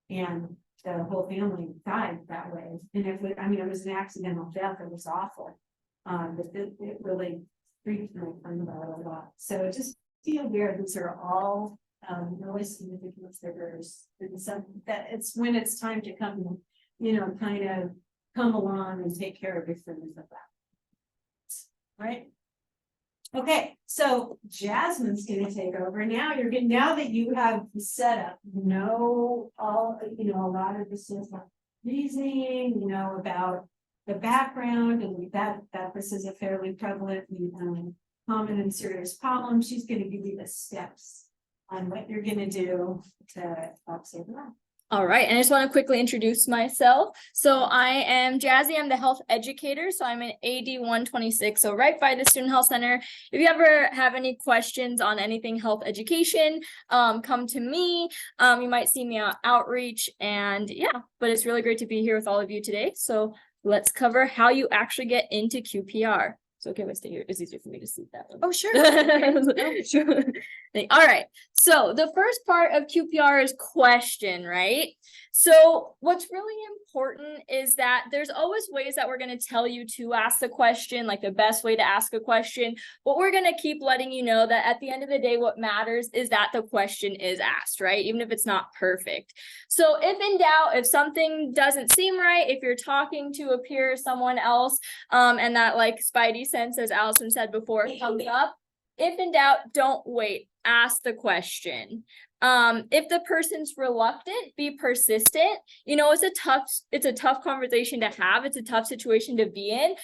And the whole family died that way. And it was, I mean, it was an accidental death. It was awful. But it really freaked my friend out a lot. So just be aware, these are all really significant triggers. And some that it's when it's time to come, you know, kind of come along and take care of your friends of that. Right? Okay, so Jasmine's gonna take over. Now you're getting, now that you have the setup, you know, all, you know, a lot of this is about reasoning, you know, about the background and that this is a fairly prevalent common and serious problem. She's gonna give you the steps on what you're gonna do to help save your life. All right, and I just want to quickly introduce myself. So I am Jazzy, I'm the health educator, so I'm an AD 126, so right by the Student Health Center. If you ever have any questions on anything health education, come to me. You might see me on outreach, and yeah, but it's really great to be here with all of you today. So let's cover how you actually get into QPR. So okay, let's stay here. It's easier for me to see that one. Oh, sure. Sure. All right. So the first part of QPR is question, right? So what's really important is that there's always ways that we're going to tell you to ask the question, like the best way to ask a question. But we're going to keep letting you know that at the end of the day, what matters is that the question is asked, right? Even if it's not perfect. So if in doubt, if something doesn't seem right, if you're talking to a peer or someone else, and that like Spidey sense, as Allison said before, comes up, if in doubt, don't wait, ask the question. If the person's reluctant, be persistent. You know, it's a tough conversation to have. It's a tough situation to be in.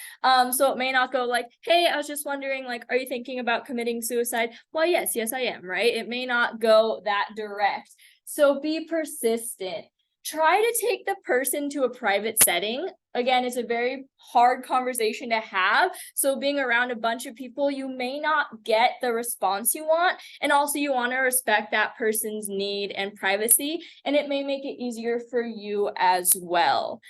So it may not go like, hey, I was just wondering, like, are you thinking about committing suicide? Well, yes, I am, right? It may not go that direct. So be persistent. Try to take the person to a private setting. Again, it's a very hard conversation to have. So being around a bunch of people, you may not get the response you want. And also you want to respect that person's need and privacy. And it may make it easier for you as well.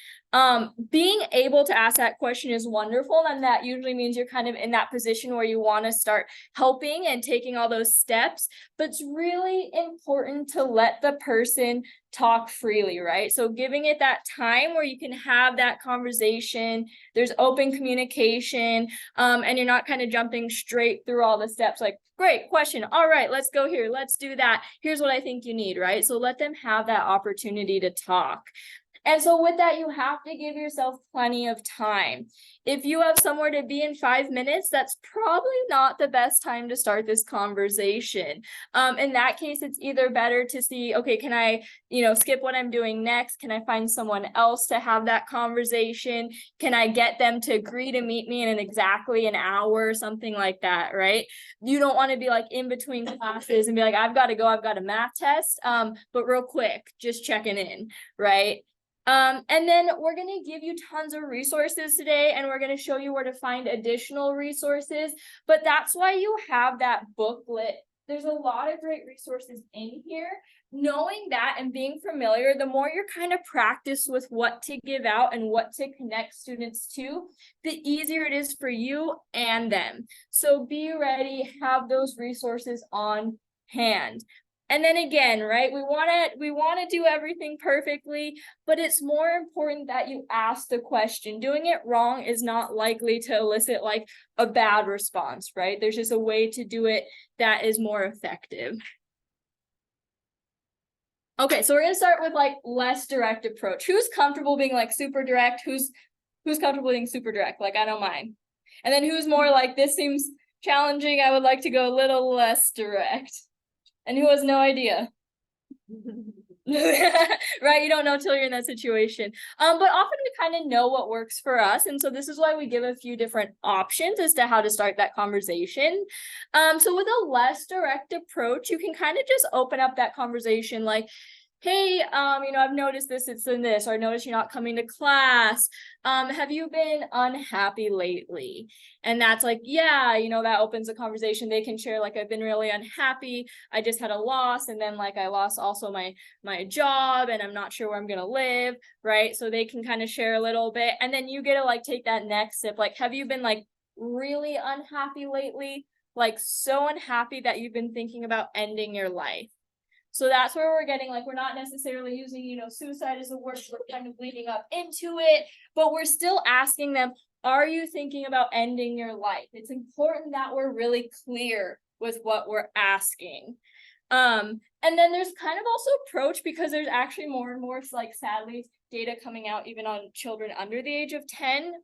Being able to ask that question is wonderful. And that usually means you're kind of in that position where you want to start helping and taking all those steps. But it's really important to let the person talk freely, right? So giving it that time where you can have that conversation, there's open communication, and you're not kind of jumping straight through all the steps like, great question. All right, let's go here. Let's do that. Here's what I think you need, right? So let them have that opportunity to talk. And so with that, you have to give yourself plenty of time. If you have somewhere to be in 5 minutes, that's probably not the best time to start this conversation. In that case, it's either better to see, okay, can I, skip what I'm doing next? Can I find someone else to have that conversation? Can I get them to agree to meet me in exactly an hour or something like that, right? You don't want to be like in between classes and be like, I've got to go, I've got a math test, but real quick, just checking in, right? And then we're going to give you tons of resources today, and we're going to show you where to find additional resources. But that's why you have that booklet. There's a lot of great resources in here. Knowing that and being familiar, the more you're kind of practice with what to give out and what to connect students to, the easier it is for you and them. So be ready, have those resources on hand. And then again, right, we want to do everything perfectly, but it's more important that you ask the question. Doing it wrong is not likely to elicit like a bad response, right? There's just a way to do it that is more effective. Okay, so we're going to start with like less direct approach. Who's comfortable being like super direct? Who's comfortable being super direct? Like, I don't mind. And then who's more like, this seems challenging, I would like to go a little less direct. And who has no idea? Right? You don't know till you're in that situation. But often we kind of know what works for us. And so this is why we give a few different options as to how to start that conversation. So with a less direct approach, you can kind of just open up that conversation like, hey, I've noticed this, it's in this, or I noticed you're not coming to class. Have you been unhappy lately? And that's like, yeah, that opens a conversation. They can share like, I've been really unhappy. I just had a loss. And then like, I lost also my job and I'm not sure where I'm going to live. Right. So they can kind of share a little bit. And then you get to like, take that next step. Like, have you been like really unhappy lately, like so unhappy that you've been thinking about ending your life. So that's where we're getting, like, we're not necessarily using, you know, suicide as a word, we're kind of leading up into it, but we're still asking them, are you thinking about ending your life? It's important that we're really clear with what we're asking. And then there's kind of also approach, because there's actually more and more, like, sadly, data coming out even on children under the age of 10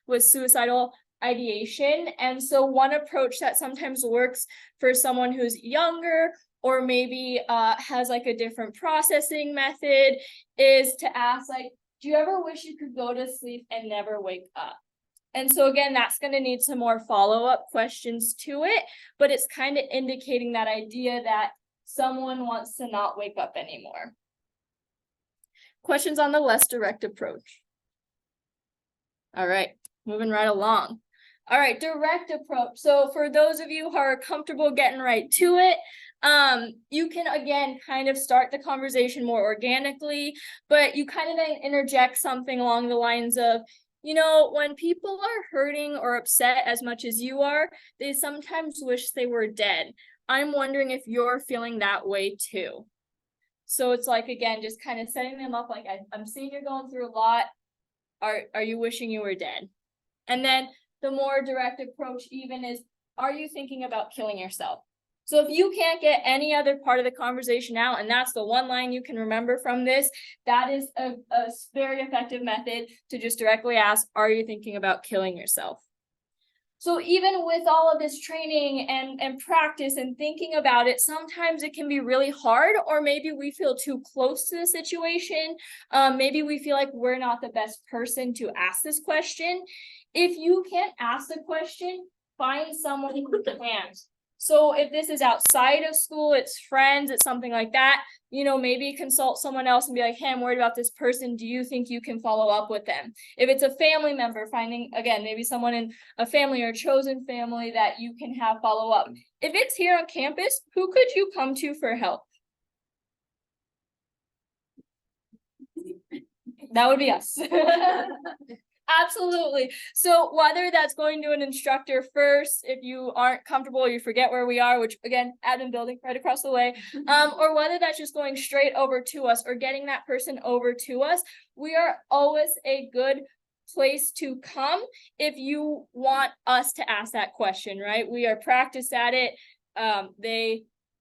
with suicidal ideation. And so one approach that sometimes works for someone who's younger or maybe has like a different processing method is to ask, like, do you ever wish you could go to sleep and never wake up? And so again, that's going to need some more follow-up questions to it, but it's kind of indicating that idea that someone wants to not wake up anymore. Questions on the less direct approach? All right, moving right along. All right, direct approach. So for those of you who are comfortable getting right to it, you can again kind of start the conversation more organically, but you kind of then interject something along the lines of, you know, when people are hurting or upset as much as you are, they sometimes wish they were dead. I'm wondering if you're feeling that way too. So it's like, again, just kind of setting them up, like, I'm seeing you're going through a lot. Are you wishing you were dead? And then the more direct approach even is, are you thinking about killing yourself? So if you can't get any other part of the conversation out, and that's the one line you can remember from this, that is a very effective method to just directly ask, are you thinking about killing yourself? So even with all of this training and practice and thinking about it, sometimes it can be really hard, or maybe we feel too close to the situation. Maybe we feel like we're not the best person to ask this question. If you can't ask the question, find someone who can. So if this is outside of school, it's friends, it's something like that, you know, maybe consult someone else and be like, hey, I'm worried about this person. Do you think you can follow up with them? If it's a family member, finding, again, maybe someone in a family or a chosen family that you can have follow up. If it's here on campus, who could you come to for help? That would be us. Absolutely. So whether that's going to an instructor first, if you aren't comfortable, you forget where we are, which again, admin building right across the way, or whether that's just going straight over to us or getting that person over to us, we are always a good place to come if you want us to ask that question, right? We are practiced at it.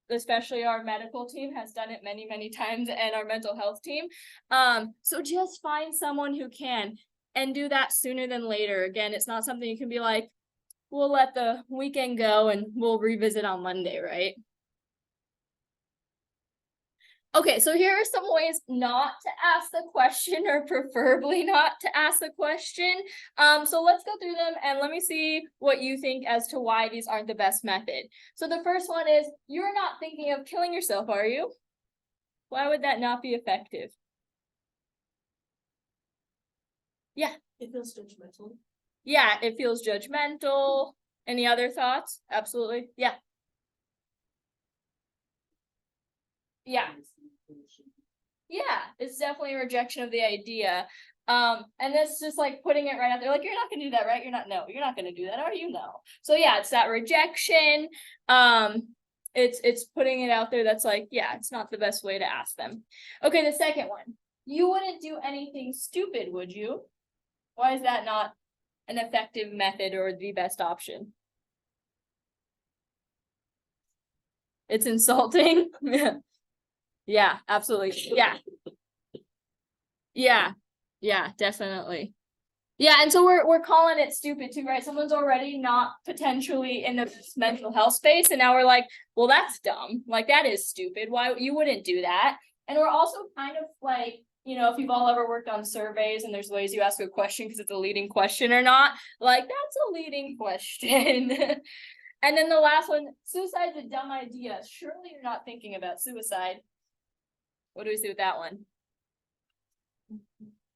Especially our medical team has done it many, many times, and our mental health team. So just find someone who can. And do that sooner than later. Again, it's not something you can be like, we'll let the weekend go and we'll revisit on Monday, right? Okay, so here are some ways not to ask the question, or preferably not to ask the question. So let's go through them and let me see what you think as to why these aren't the best method. So the first one is, you're not thinking of killing yourself, are you? Why would that not be effective? Yeah. It feels judgmental. Yeah, it feels judgmental. Any other thoughts? Absolutely. Yeah. Yeah. Yeah, it's definitely a rejection of the idea. And that's just like putting it right out there. Like, you're not gonna do that, right? You're not gonna do that, or you know. So yeah, it's that rejection. It's putting it out there that's like, yeah, it's not the best way to ask them. Okay, the second one. You wouldn't do anything stupid, would you? Why is that not an effective method or the best option? It's insulting. Yeah, absolutely. Yeah, definitely. Yeah, and so we're calling it stupid too, right? Someone's already not potentially in the mental health space, and now we're like, well, that's dumb. Like, that is stupid. Why you wouldn't do that? And we're also kind of like, you know, if you've all ever worked on surveys and there's ways you ask a question because it's a leading question or not, like, that's a leading question. And then the last one, suicide's a dumb idea. Surely you're not thinking about suicide. What do we see with that one?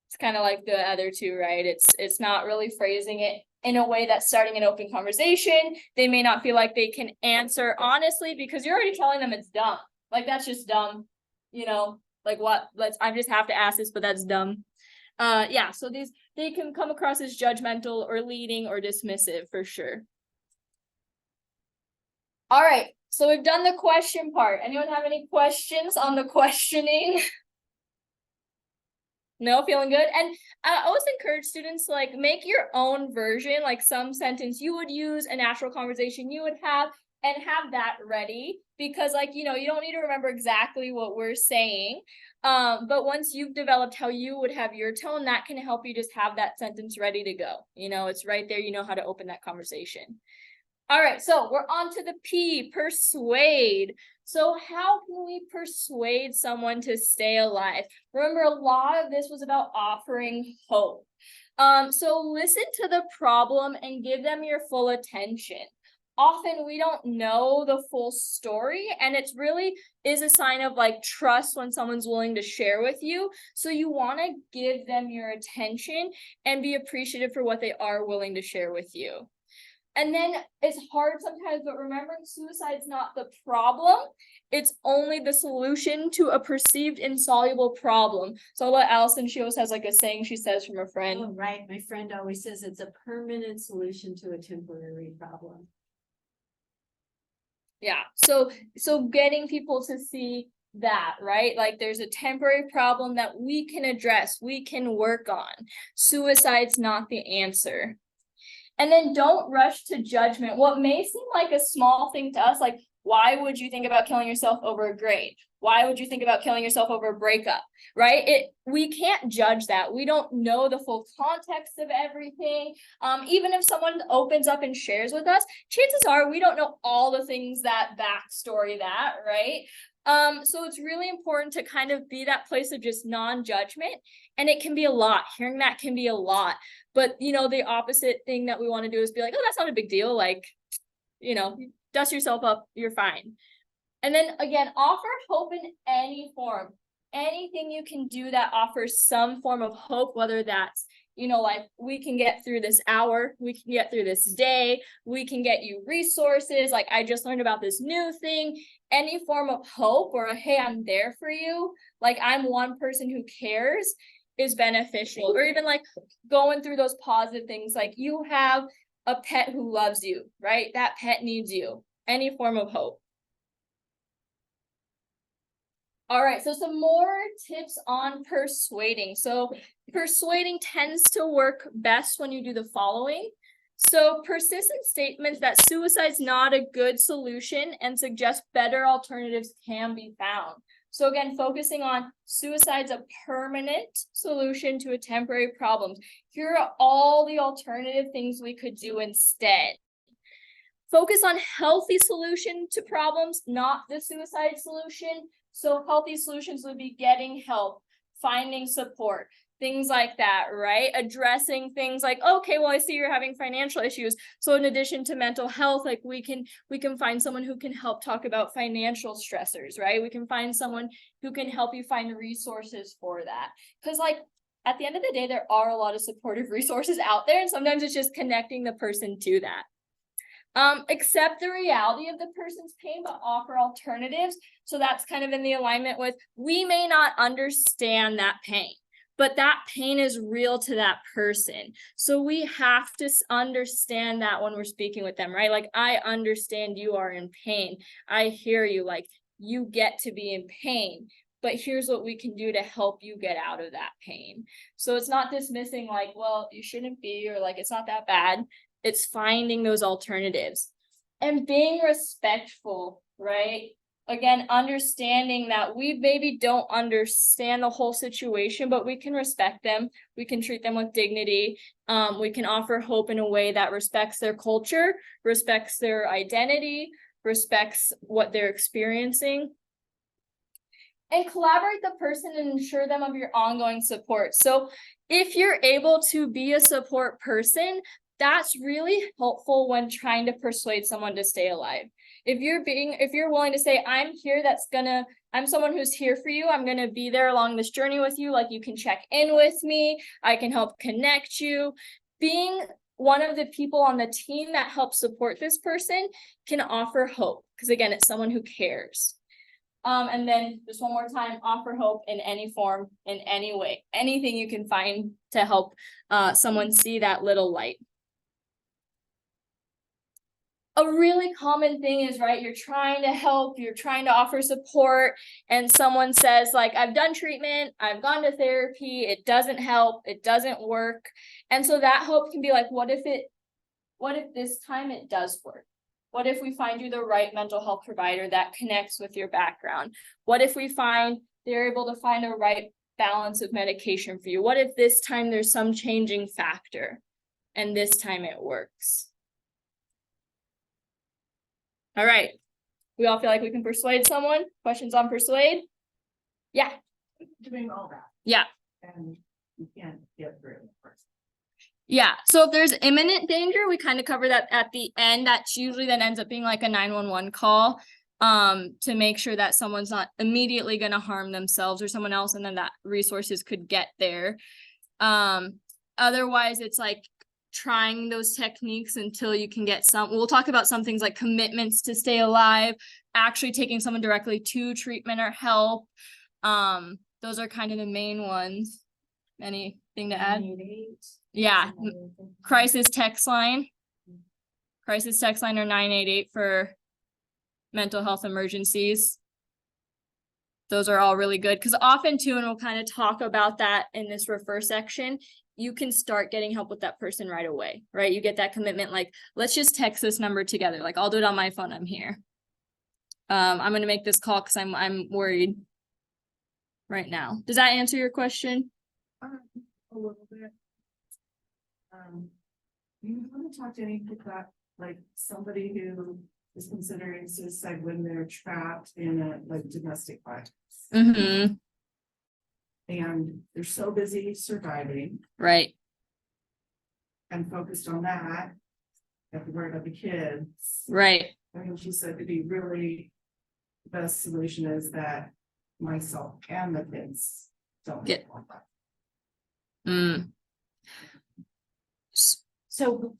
It's kind of like the other two, right? It's not really phrasing it in a way that's starting an open conversation. They may not feel like they can answer honestly because you're already telling them it's dumb. Like, that's just dumb, you know? Like, what? I just have to ask this, but that's dumb. Yeah, so they can come across as judgmental or leading or dismissive for sure. All right, so we've done the question part. Anyone have any questions on the questioning? No, feeling good. And I always encourage students to like make your own version, like some sentence you would use, a natural conversation you would have, and have that ready, because like, you don't need to remember exactly what we're saying. But once you've developed how you would have your tone, that can help you just have that sentence ready to go. It's right there. You know how to open that conversation. All right, so we're on to the P, persuade. So how can we persuade someone to stay alive? Remember, a lot of this was about offering hope. So listen to the problem and give them your full attention. Often we don't know the full story, and it's really is a sign of like trust when someone's willing to share with you. So you want to give them your attention and be appreciative for what they are willing to share with you. And then it's hard sometimes, but remembering suicide's not the problem. It's only the solution to a perceived insoluble problem. So I'll let Allison, she always has like a saying she says from a friend. Oh, right. My friend always says it's a permanent solution to a temporary problem. Yeah. So getting people to see that, right? Like there's a temporary problem that we can address, we can work on. Suicide's not the answer. And then don't rush to judgment. What may seem like a small thing to us, like, why would you think about killing yourself over a grade? Why would you think about killing yourself over a breakup, right? We can't judge that. We don't know the full context of everything. Even if someone opens up and shares with us, chances are we don't know all the things that backstory that, right? So it's really important to kind of be that place of just non-judgment, and it can be a lot. Hearing that can be a lot, but the opposite thing that we want to do is be like, oh, that's not a big deal. Like, dust yourself up, you're fine. And then again, offer hope in any form. Anything you can do that offers some form of hope, whether that's, like we can get through this hour, we can get through this day, we can get you resources, like I just learned about this new thing, any form of hope or hey, I'm there for you, like I'm one person who cares is beneficial. Or even like going through those positive things, like you have a pet who loves you, right? That pet needs you. Any form of hope. All right, so some more tips on persuading. So persuading tends to work best when you do the following. So persistent statements that suicide's not a good solution and suggest better alternatives can be found. So again, focusing on suicide's a permanent solution to a temporary problem. Here are all the alternative things we could do instead. Focus on healthy solution to problems, not the suicide solution. So healthy solutions would be getting help, finding support, things like that, right? Addressing things like, okay, well, I see you're having financial issues. So in addition to mental health, like we can find someone who can help talk about financial stressors, right? We can find someone who can help you find resources for that. Because like at the end of the day, there are a lot of supportive resources out there, and sometimes it's just connecting the person to that. Accept the reality of the person's pain, but offer alternatives. So that's kind of in the alignment with, we may not understand that pain, but that pain is real to that person. So we have to understand that when we're speaking with them, right? Like, I understand you are in pain. I hear you, like you get to be in pain, but here's what we can do to help you get out of that pain. So it's not dismissing like, well, you shouldn't be, or like, it's not that bad. It's finding those alternatives and being respectful, right? Again, understanding that we maybe don't understand the whole situation, but we can respect them. We can treat them with dignity. We can offer hope in a way that respects their culture, respects their identity, respects what they're experiencing. And collaborate the person and ensure them of your ongoing support. So if you're able to be a support person, that's really helpful when trying to persuade someone to stay alive. If you're willing to say, I'm someone who's here for you. I'm going to be there along this journey with you. Like, you can check in with me. I can help connect you. Being one of the people on the team that helps support this person can offer hope. Because again, it's someone who cares. And then just one more time, offer hope in any form, in any way, anything you can find to help someone see that little light. A really common thing is, right, you're trying to help, you're trying to offer support, and someone says, like, I've done treatment, I've gone to therapy, it doesn't help, it doesn't work. And so that hope can be like, what if this time it does work? What if we find you the right mental health provider that connects with your background? What if we find they're able to find a right balance of medication for you? What if this time there's some changing factor and this time it works? All right. We all feel like we can persuade someone? Questions on persuade? Yeah. Doing all that. Yeah. And you can't get through it first. Yeah, so if there's imminent danger, we kind of cover that at the end. That's usually then ends up being like a 911 call to make sure that someone's not immediately going to harm themselves or someone else, and then that resources could get there. Otherwise, it's like trying those techniques until you can get some. We'll talk about some things like commitments to stay alive, actually taking someone directly to treatment or help. Those are kind of the main ones. Anything to add? Yeah, crisis text line. Crisis text line or 988 for mental health emergencies. Those are all really good because often too, and we'll kind of talk about that in this refer section, you can start getting help with that person right away, right? You get that commitment, like, let's just text this number together. Like, I'll do it on my phone, I'm here. I'm going to make this call because I'm worried right now. Does that answer your question? A little bit. You want to talk to anything about like somebody who is considering suicide when they're trapped in a like domestic violence Mm-hmm. and they're so busy surviving Right. and focused on that, have to worry about the kids. Right. I mean, she said to be really the best solution is that myself and the kids don't Get- want that. Mm.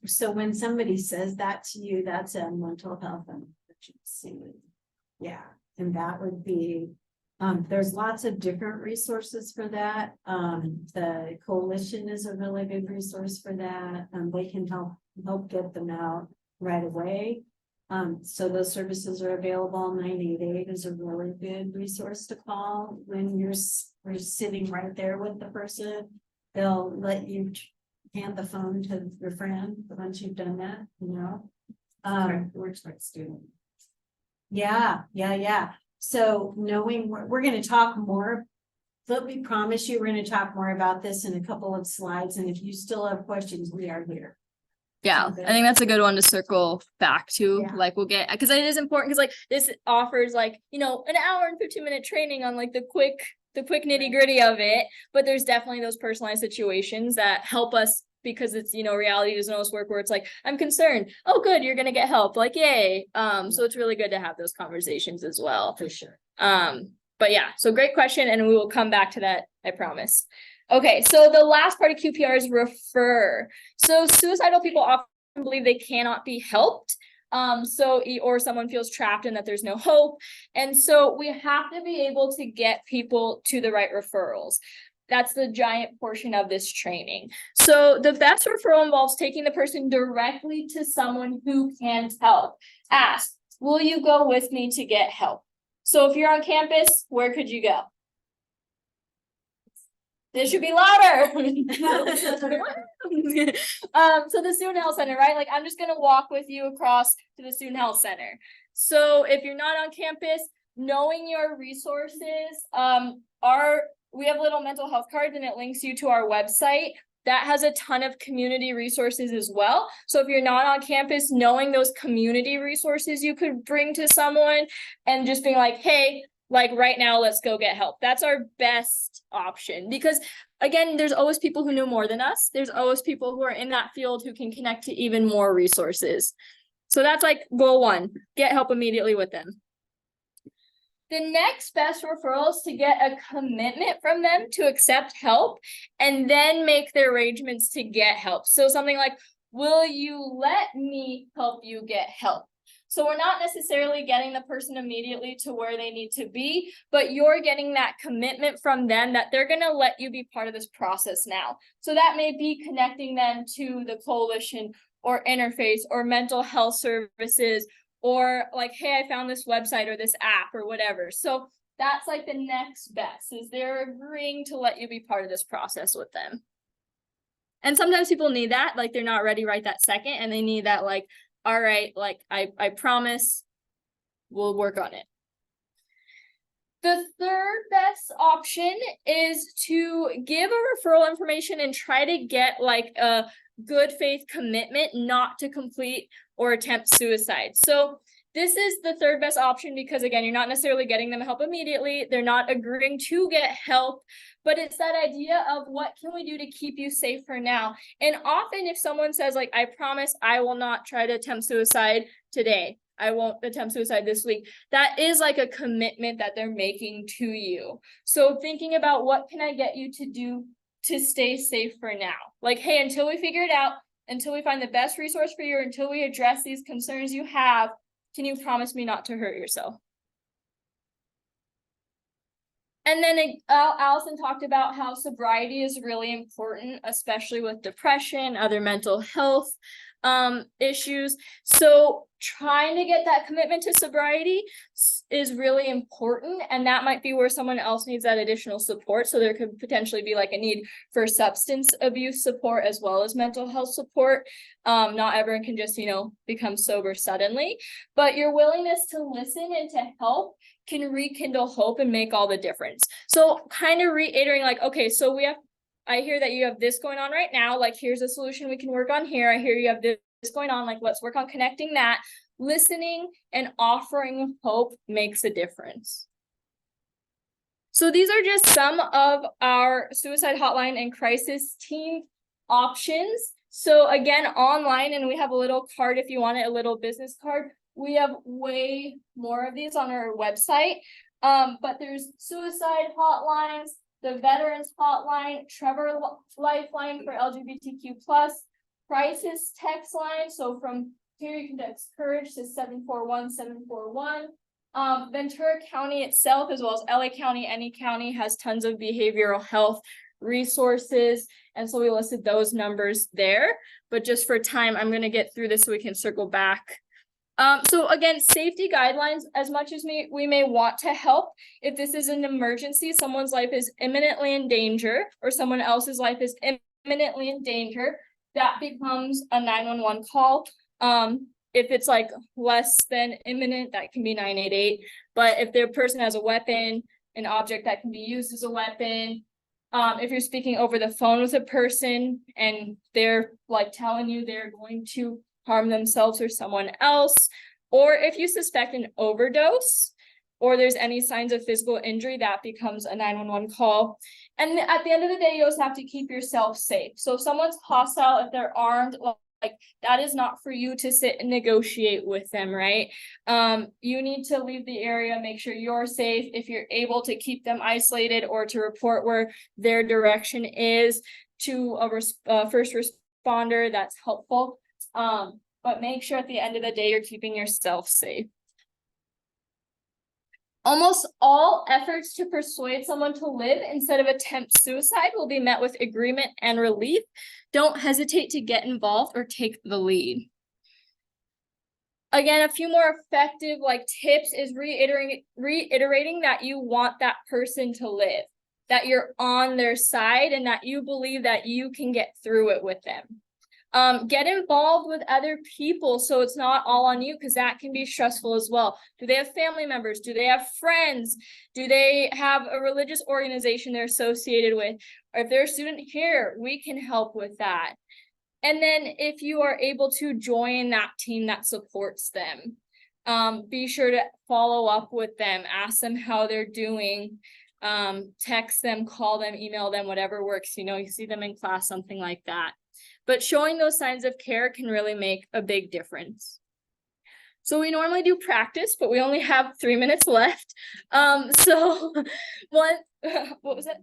So when somebody says that to you, that's a mental health emergency. Yeah, and that would be, there's lots of different resources for that. The coalition is a really good resource for that. They can help get them out right away. So those services are available. 988 is a really good resource to call when you're sitting right there with the person. They'll let you hand the phone to your friend once you've done that, you know. Works like student. Yeah. So knowing, we're going to talk more, but we promise you, we're going to talk more about this in a couple of slides. And if you still have questions, we are here. Yeah, Okay. I think that's a good one to circle back to. Yeah. Like, we'll get, because it is important because like this offers like, you know, an hour and 15-minute training on like the quick nitty gritty of it. But there's definitely those personalized situations that help us because it's, you know, reality doesn't always work where it's like, I'm concerned. Oh, good. You're going to get help. Like, yay. So it's really good to have those conversations as well. For sure. But yeah, so great question. And we will come back to that. I promise. Okay. So the last part of QPR is refer. So suicidal people often believe they cannot be helped. Or someone feels trapped and that there's no hope. And so we have to be able to get people to the right referrals. That's the giant portion of this training. So the best referral involves taking the person directly to someone who can help. Ask, will you go with me to get help? So if you're on campus, where could you go? This should be louder. So the student health center, right? Like, I'm just going to walk with you across to the student health center. So if you're not on campus, knowing your resources, we have little mental health cards and it links you to our website that has a ton of community resources as well. So if you're not on campus, knowing those community resources you could bring to someone and just being like, hey, like right now, let's go get help. That's our best option because again, there's always people who know more than us. There's always people who are in that field who can connect to even more resources. So that's like goal one, get help immediately with them. The next best referral is to get a commitment from them to accept help and then make their arrangements to get help. So something like, will you let me help you get help? So we're not necessarily getting the person immediately to where they need to be, but you're getting that commitment from them that they're going to let you be part of this process now. So that may be connecting them to the coalition or interface or mental health services, or like, hey, I found this website or this app or whatever. So that's like the next best, is they're agreeing to let you be part of this process with them. And sometimes people need that, like they're not ready right that second, and they need that like, all right, like I promise we'll work on it. The third best option is to give a referral information and try to get like a good faith commitment not to complete or attempt suicide. So this is the third best option because, again, you're not necessarily getting them help immediately. They're not agreeing to get help, but it's that idea of what can we do to keep you safe for now? And often if someone says like, I promise I will not try to attempt suicide today, I won't attempt suicide this week, that is like a commitment that they're making to you. So thinking about what can I get you to do to stay safe for now? Like, hey, until we figure it out, until we find the best resource for you, until we address these concerns you have, can you promise me not to hurt yourself? And then Allison talked about how sobriety is really important, especially with depression, other mental health issues. So trying to get that commitment to sobriety is really important, and that might be where someone else needs that additional support. So there could potentially be like a need for substance abuse support as well as mental health support. Not everyone can just, become sober suddenly, but your willingness to listen and to help can rekindle hope and make all the difference. So kind of reiterating like, okay, so I hear that you have this going on right now, like here's a solution we can work on here. I hear you have this going on, like let's work on connecting that. Listening and offering hope makes a difference. So these are just some of our suicide hotline and crisis team options. So again, online, and we have a little card if you want it, a little business card. We have way more of these on our website, but there's suicide hotlines, the veterans hotline, Trevor Lifeline for LGBTQ+, crisis text line. So from here you can text courage to 741-741. Ventura County itself, as well as LA County, any county has tons of behavioral health resources. And so we listed those numbers there, but just for time, I'm going to get through this so we can circle back. So again, safety guidelines, as much as we may want to help, if this is an emergency, someone's life is imminently in danger, or someone else's life is imminently in danger, that becomes a 911 call. If it's like less than imminent, that can be 988. But if the person has a weapon, an object that can be used as a weapon, if you're speaking over the phone with a person and they're like telling you they're going to harm themselves or someone else, or if you suspect an overdose, or there's any signs of physical injury, that becomes a 911 call. And at the end of the day, you also have to keep yourself safe. So if someone's hostile, if they're armed, like that is not for you to sit and negotiate with them, right? You need to leave the area, make sure you're safe. If you're able to keep them isolated or to report where their direction is to a first responder, that's helpful. But make sure at the end of the day, you're keeping yourself safe. Almost all efforts to persuade someone to live instead of attempt suicide will be met with agreement and relief. Don't hesitate to get involved or take the lead. Again, a few more effective tips is reiterating that you want that person to live, that you're on their side, and that you believe that you can get through it with them. Get involved with other people so it's not all on you, because that can be stressful as well. Do they have family members? Do they have friends? Do they have a religious organization they're associated with? Or if they're a student here, we can help with that. And then if you are able to join that team that supports them, be sure to follow up with them, ask them how they're doing, text them, call them, email them, whatever works. You see them in class, something like that. But showing those signs of care can really make a big difference. So we normally do practice, but we only have 3 minutes left. So what was it?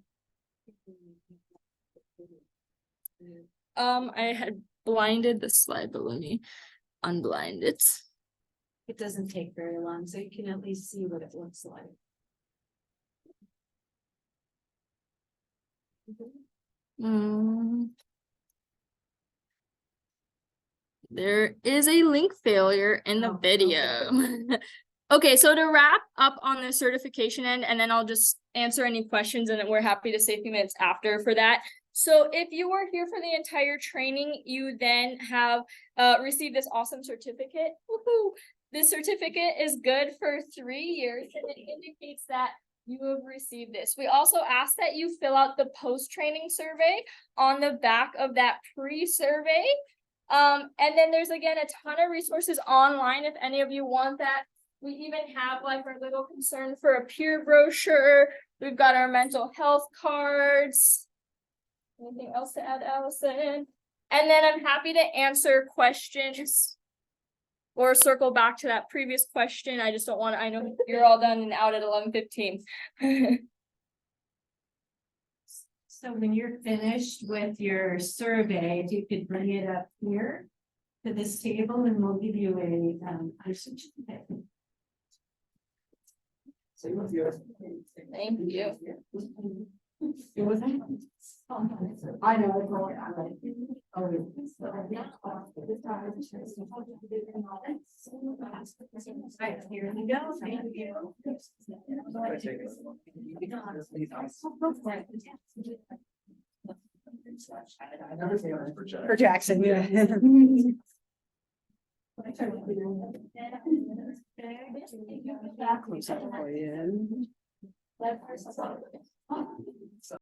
I had blinded the slide, but let me unblind it. It doesn't take very long, so you can at least see what it looks like. There is a link failure in the video. Okay, so to wrap up on the certification end, and then I'll just answer any questions, and then we're happy to save a few minutes after for that. So if you were here for the entire training, you then have received this awesome certificate. Woohoo! This certificate is good for 3 years, and it indicates that you have received this. We also ask that you fill out the post-training survey on the back of that pre-survey. And then there's again a ton of resources online if any of you want that. We even have like our little concern for a peer brochure. We've got our mental health cards. Anything else to add, Allison? And then I'm happy to answer questions or circle back to that previous question. I just don't want to, I know you're all done and out at 11:15. So when you're finished with your survey, if you could bring it up here to this table, and we'll give you a certificate. Thank you. It was. I know. Right, here we go. Thank you. I never say on For Jackson, yeah.